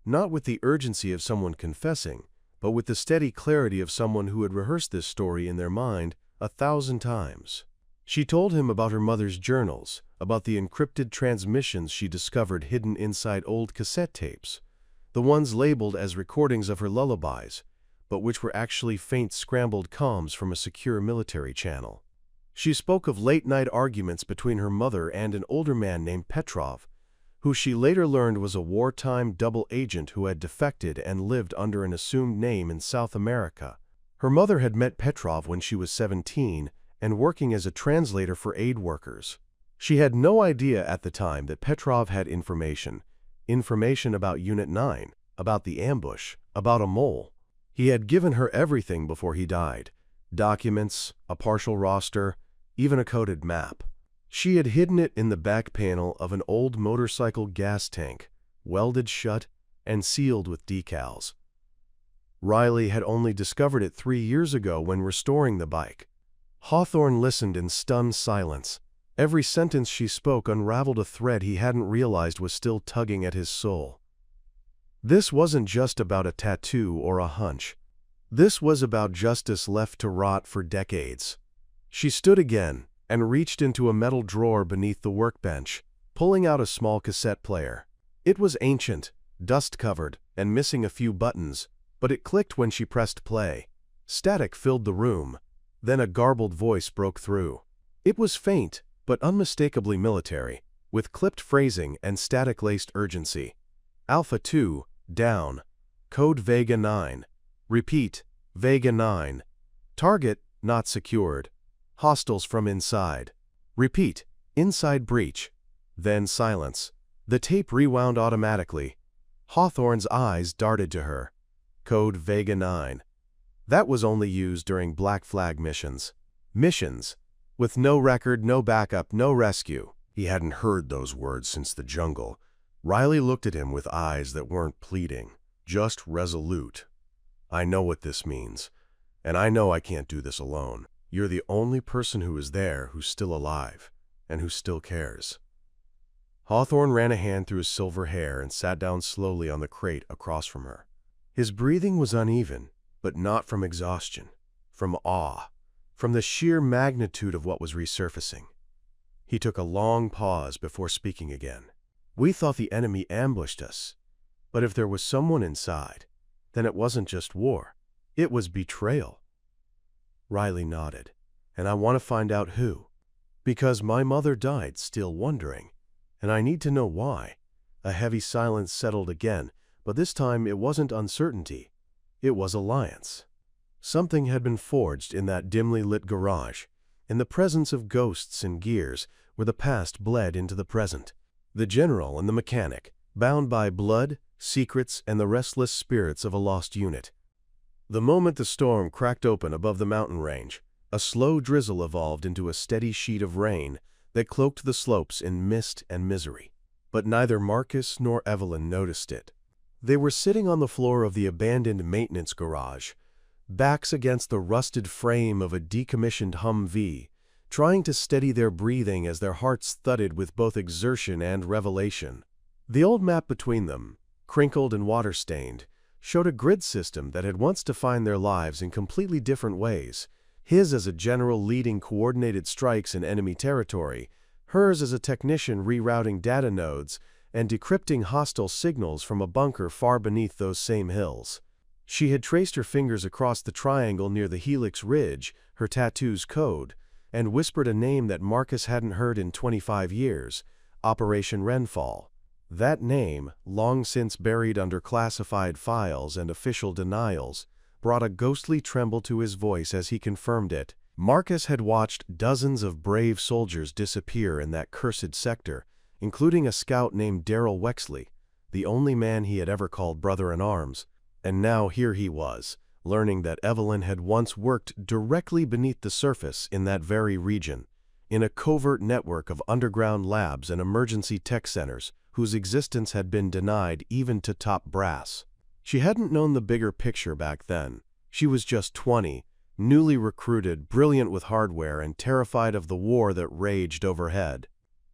not with the urgency of someone confessing, but with the steady clarity of someone who had rehearsed this story in their mind 1,000 times. She told him about her mother's journals, about the encrypted transmissions she discovered hidden inside old cassette tapes, the ones labeled as recordings of her lullabies, but which were actually faint scrambled comms from a secure military channel. She spoke of late-night arguments between her mother and an older man named Petrov, who she later learned was a wartime double agent who had defected and lived under an assumed name in South America. Her mother had met Petrov when she was 17 and working as a translator for aid workers. She had no idea at the time that Petrov had information about Unit 9, about the ambush, about a mole. He had given her everything before he died: documents, a partial roster, even a coded map. She had hidden it in the back panel of an old motorcycle gas tank, welded shut and sealed with decals. Riley had only discovered it 3 years ago when restoring the bike. Hawthorne listened in stunned silence. Every sentence she spoke unraveled a thread he hadn't realized was still tugging at his soul. This wasn't just about a tattoo or a hunch. This was about justice left to rot for decades. She stood again and reached into a metal drawer beneath the workbench, pulling out a small cassette player. It was ancient, dust-covered, and missing a few buttons, but it clicked when she pressed play. Static filled the room. Then a garbled voice broke through. It was faint, but unmistakably military, with clipped phrasing and static-laced urgency. Alpha 2, down. Code Vega 9. Repeat, Vega 9. Target not secured. Hostiles from inside. Repeat, inside breach. Then silence. The tape rewound automatically. Hawthorne's eyes darted to her. Code Vega 9. That was only used during Black Flag missions. Missions. With no record, no backup, no rescue. He hadn't heard those words since the jungle. Riley looked at him with eyes that weren't pleading, just resolute. I know what this means, and I know I can't do this alone. You're the only person who is there who's still alive, and who still cares. Hawthorne ran a hand through his silver hair and sat down slowly on the crate across from her. His breathing was uneven, but not from exhaustion, from awe, from the sheer magnitude of what was resurfacing. He took a long pause before speaking again. We thought the enemy ambushed us, but if there was someone inside, then it wasn't just war, it was betrayal. Riley nodded. And I want to find out who. Because my mother died still wondering, and I need to know why. A heavy silence settled again, but this time it wasn't uncertainty. It was alliance. Something had been forged in that dimly lit garage, in the presence of ghosts and gears where the past bled into the present. The general and the mechanic, bound by blood, secrets, and the restless spirits of a lost unit. The moment the storm cracked open above the mountain range, a slow drizzle evolved into a steady sheet of rain that cloaked the slopes in mist and misery. But neither Marcus nor Evelyn noticed it. They were sitting on the floor of the abandoned maintenance garage, backs against the rusted frame of a decommissioned Humvee, trying to steady their breathing as their hearts thudded with both exertion and revelation. The old map between them, crinkled and water-stained, showed a grid system that had once defined their lives in completely different ways, his as a general leading coordinated strikes in enemy territory, hers as a technician rerouting data nodes and decrypting hostile signals from a bunker far beneath those same hills. She had traced her fingers across the triangle near the Helix Ridge, her tattoo's code, and whispered a name that Marcus hadn't heard in 25 years, Operation Renfall. That name, long since buried under classified files and official denials, brought a ghostly tremble to his voice as he confirmed it. Marcus had watched dozens of brave soldiers disappear in that cursed sector, including a scout named Darrell Wexley, the only man he had ever called brother-in-arms. And now here he was, learning that Evelyn had once worked directly beneath the surface in that very region, in a covert network of underground labs and emergency tech centers whose existence had been denied even to top brass. She hadn't known the bigger picture back then. She was just 20, newly recruited, brilliant with hardware, and terrified of the war that raged overhead.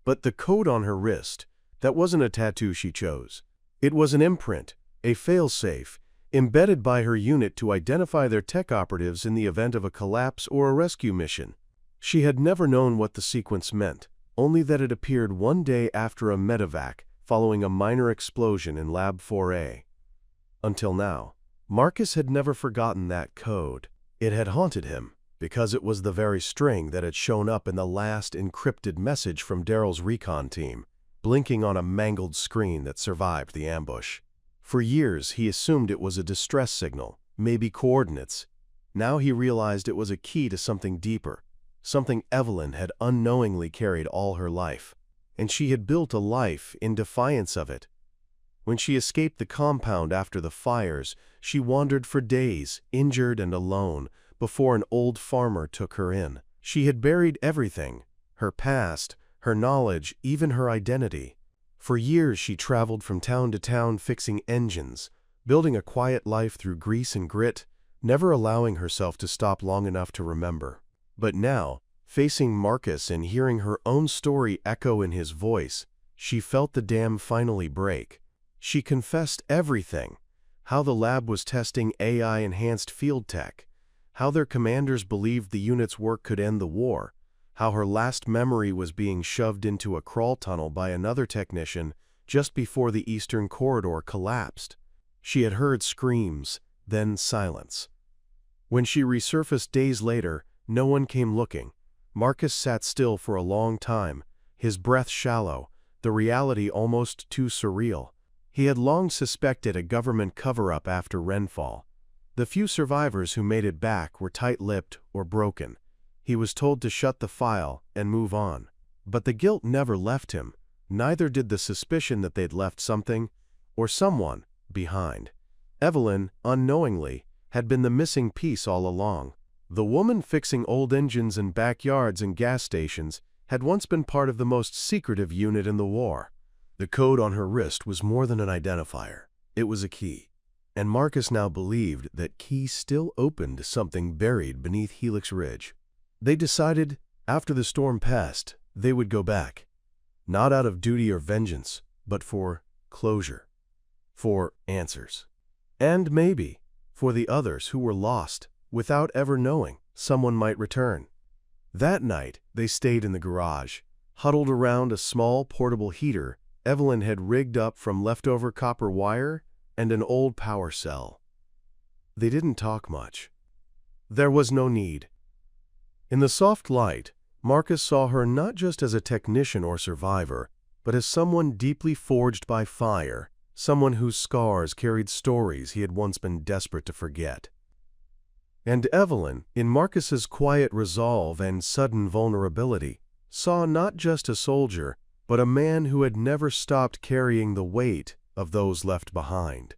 But the code on her wrist, that wasn't a tattoo she chose. It was an imprint, a fail-safe, embedded by her unit to identify their tech operatives in the event of a collapse or a rescue mission. She had never known what the sequence meant, only that it appeared one day after a medevac following a minor explosion in Lab 4A. Until now, Marcus had never forgotten that code. It had haunted him, because it was the very string that had shown up in the last encrypted message from Darrell's recon team, blinking on a mangled screen that survived the ambush. For years, he assumed it was a distress signal, maybe coordinates. Now he realized it was a key to something deeper, something Evelyn had unknowingly carried all her life. And she had built a life in defiance of it. When she escaped the compound after the fires, she wandered for days, injured and alone, before an old farmer took her in. She had buried everything, her past, her knowledge, even her identity. For years she traveled from town to town fixing engines, building a quiet life through grease and grit, never allowing herself to stop long enough to remember. But now, facing Marcus and hearing her own story echo in his voice, she felt the dam finally break. She confessed everything: how the lab was testing AI-enhanced field tech, how their commanders believed the unit's work could end the war, how her last memory was being shoved into a crawl tunnel by another technician just before the Eastern Corridor collapsed. She had heard screams, then silence. When she resurfaced days later, no one came looking. Marcus sat still for a long time, his breath shallow, the reality almost too surreal. He had long suspected a government cover-up after Renfall. The few survivors who made it back were tight-lipped or broken. He was told to shut the file and move on. But the guilt never left him, neither did the suspicion that they'd left something, or someone, behind. Evelyn, unknowingly, had been the missing piece all along. The woman fixing old engines in backyards and gas stations had once been part of the most secretive unit in the war. The code on her wrist was more than an identifier. It was a key. And Marcus now believed that key still opened to something buried beneath Helix Ridge. They decided, after the storm passed, they would go back. Not out of duty or vengeance, but for closure. For answers. And maybe, for the others who were lost, without ever knowing someone might return. That night, they stayed in the garage, huddled around a small portable heater Evelyn had rigged up from leftover copper wire and an old power cell. They didn't talk much. There was no need. In the soft light, Marcus saw her not just as a technician or survivor, but as someone deeply forged by fire, someone whose scars carried stories he had once been desperate to forget. And Evelyn, in Marcus's quiet resolve and sudden vulnerability, saw not just a soldier, but a man who had never stopped carrying the weight of those left behind.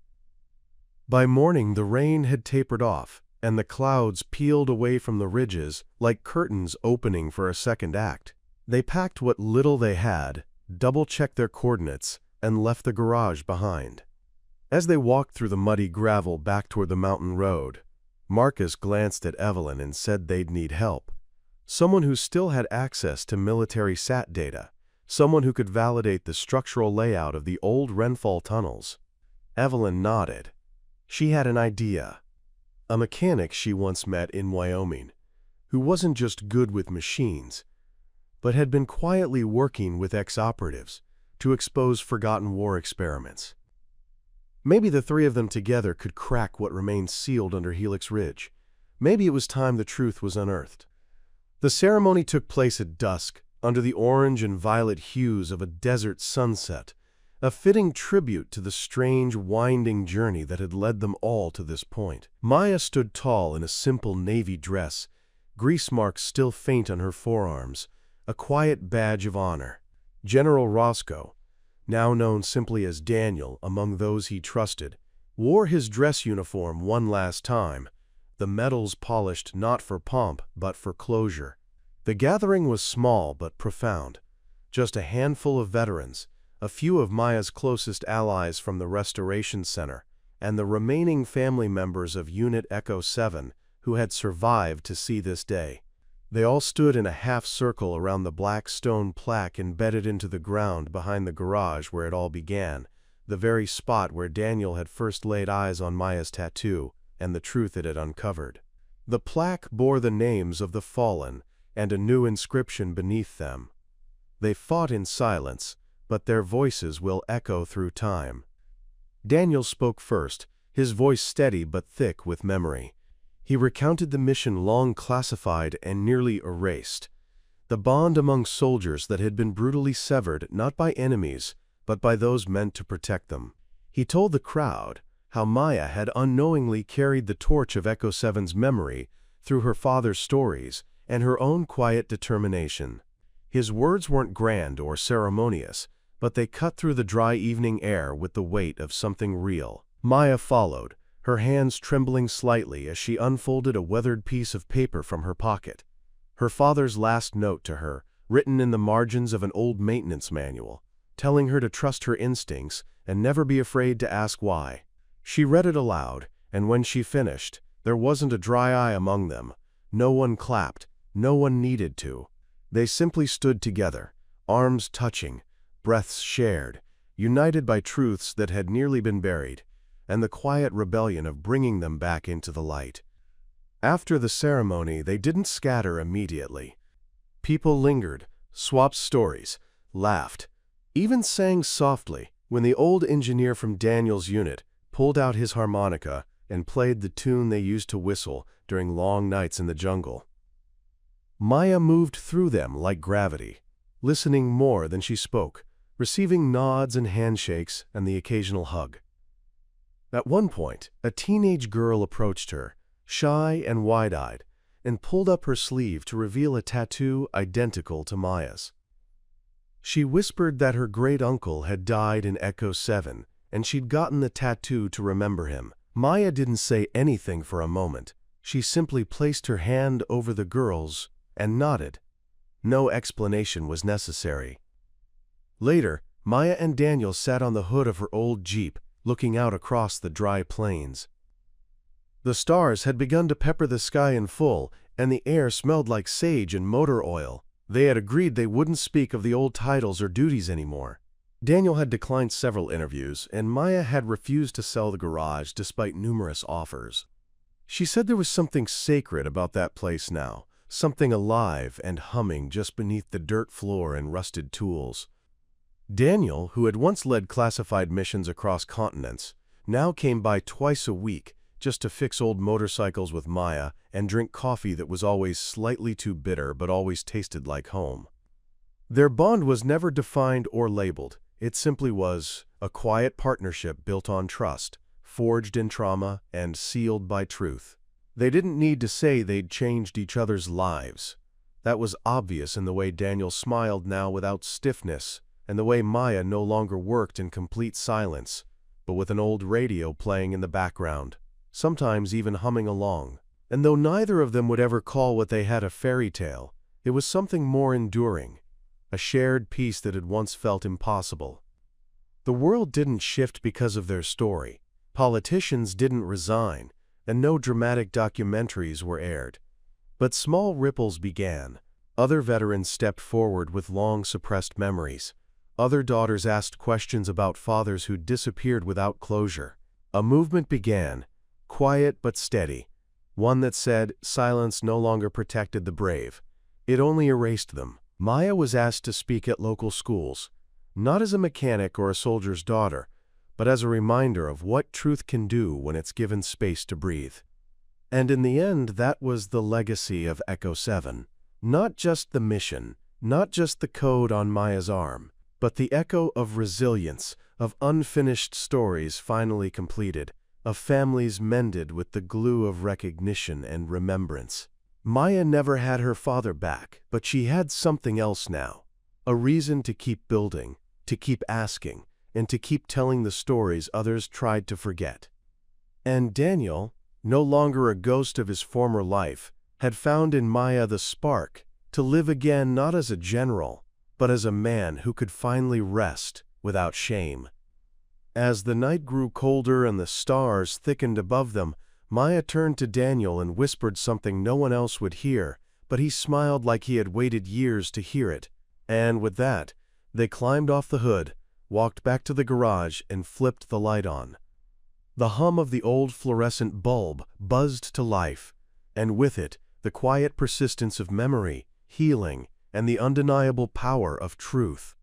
By morning, the rain had tapered off, and the clouds peeled away from the ridges like curtains opening for a second act. They packed what little they had, double-checked their coordinates, and left the garage behind. As they walked through the muddy gravel back toward the mountain road, Marcus glanced at Evelyn and said they'd need help. Someone who still had access to military SAT data. Someone who could validate the structural layout of the old Renfall tunnels. Evelyn nodded. She had an idea. A mechanic she once met in Wyoming, who wasn't just good with machines, but had been quietly working with ex-operatives to expose forgotten war experiments. Maybe the three of them together could crack what remained sealed under Helix Ridge. Maybe it was time the truth was unearthed. The ceremony took place at dusk, under the orange and violet hues of a desert sunset, a fitting tribute to the strange, winding journey that had led them all to this point. Maya stood tall in a simple navy dress, grease marks still faint on her forearms, a quiet badge of honor. General Roscoe, now known simply as Daniel among those he trusted, wore his dress uniform one last time, the medals polished not for pomp but for closure. The gathering was small but profound. Just a handful of veterans, a few of Maya's closest allies from the Restoration Center, and the remaining family members of Unit Echo 7 who had survived to see this day. They all stood in a half-circle around the black stone plaque embedded into the ground behind the garage where it all began, the very spot where Daniel had first laid eyes on Maya's tattoo and the truth it had uncovered. The plaque bore the names of the fallen and a new inscription beneath them. They fought in silence, but their voices will echo through time. Daniel spoke first, his voice steady but thick with memory. He recounted the mission long classified and nearly erased, the bond among soldiers that had been brutally severed not by enemies, but by those meant to protect them. He told the crowd how Maya had unknowingly carried the torch of Echo 7's memory through her father's stories and her own quiet determination. His words weren't grand or ceremonious, but they cut through the dry evening air with the weight of something real. Maya followed, her hands trembling slightly as she unfolded a weathered piece of paper from her pocket. Her father's last note to her, written in the margins of an old maintenance manual, telling her to trust her instincts and never be afraid to ask why. She read it aloud, and when she finished, there wasn't a dry eye among them. No one clapped, no one needed to. They simply stood together, arms touching, breaths shared, united by truths that had nearly been buried, and the quiet rebellion of bringing them back into the light. After the ceremony, they didn't scatter immediately. People lingered, swapped stories, laughed, even sang softly when the old engineer from Daniel's unit pulled out his harmonica and played the tune they used to whistle during long nights in the jungle. Maya moved through them like gravity, listening more than she spoke, receiving nods and handshakes and the occasional hug. At one point, a teenage girl approached her, shy and wide-eyed, and pulled up her sleeve to reveal a tattoo identical to Maya's. She whispered that her great-uncle had died in Echo 7, and she'd gotten the tattoo to remember him. Maya didn't say anything for a moment. She simply placed her hand over the girl's and nodded. No explanation was necessary. Later, Maya and Daniel sat on the hood of her old Jeep, looking out across the dry plains. The stars had begun to pepper the sky in full, and the air smelled like sage and motor oil. They had agreed they wouldn't speak of the old titles or duties anymore. Daniel had declined several interviews, and Maya had refused to sell the garage despite numerous offers. She said there was something sacred about that place now, something alive and humming just beneath the dirt floor and rusted tools. Daniel, who had once led classified missions across continents, now came by twice a week just to fix old motorcycles with Maya and drink coffee that was always slightly too bitter but always tasted like home. Their bond was never defined or labeled. It simply was a quiet partnership built on trust, forged in trauma and sealed by truth. They didn't need to say they'd changed each other's lives. That was obvious in the way Daniel smiled now without stiffness, and the way Maya no longer worked in complete silence, but with an old radio playing in the background, sometimes even humming along. And though neither of them would ever call what they had a fairy tale, it was something more enduring, a shared peace that had once felt impossible. The world didn't shift because of their story. Politicians didn't resign, and no dramatic documentaries were aired. But small ripples began. Other veterans stepped forward with long-suppressed memories. Other daughters asked questions about fathers who'd disappeared without closure. A movement began, quiet but steady, one that said silence no longer protected the brave. It only erased them. Maya was asked to speak at local schools, not as a mechanic or a soldier's daughter, but as a reminder of what truth can do when it's given space to breathe. And in the end, that was the legacy of Echo 7. Not just the mission, not just the code on Maya's arm, but the echo of resilience, of unfinished stories finally completed, of families mended with the glue of recognition and remembrance. Maya never had her father back, but she had something else now. A reason to keep building, to keep asking, and to keep telling the stories others tried to forget. And Daniel, no longer a ghost of his former life, had found in Maya the spark to live again not as a general, but as a man who could finally rest without shame. As the night grew colder and the stars thickened above them, Maya turned to Daniel and whispered something no one else would hear, but he smiled like he had waited years to hear it. And with that, they climbed off the hood, walked back to the garage, and flipped the light on. The hum of the old fluorescent bulb buzzed to life, and with it, the quiet persistence of memory, healing, and the undeniable power of truth.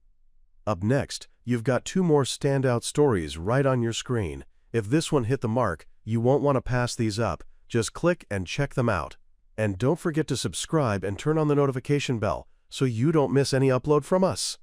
Up next, you've got 2 more standout stories right on your screen. If this one hit the mark, you won't want to pass these up. Just click and check them out. And don't forget to subscribe and turn on the notification bell so you don't miss any upload from us.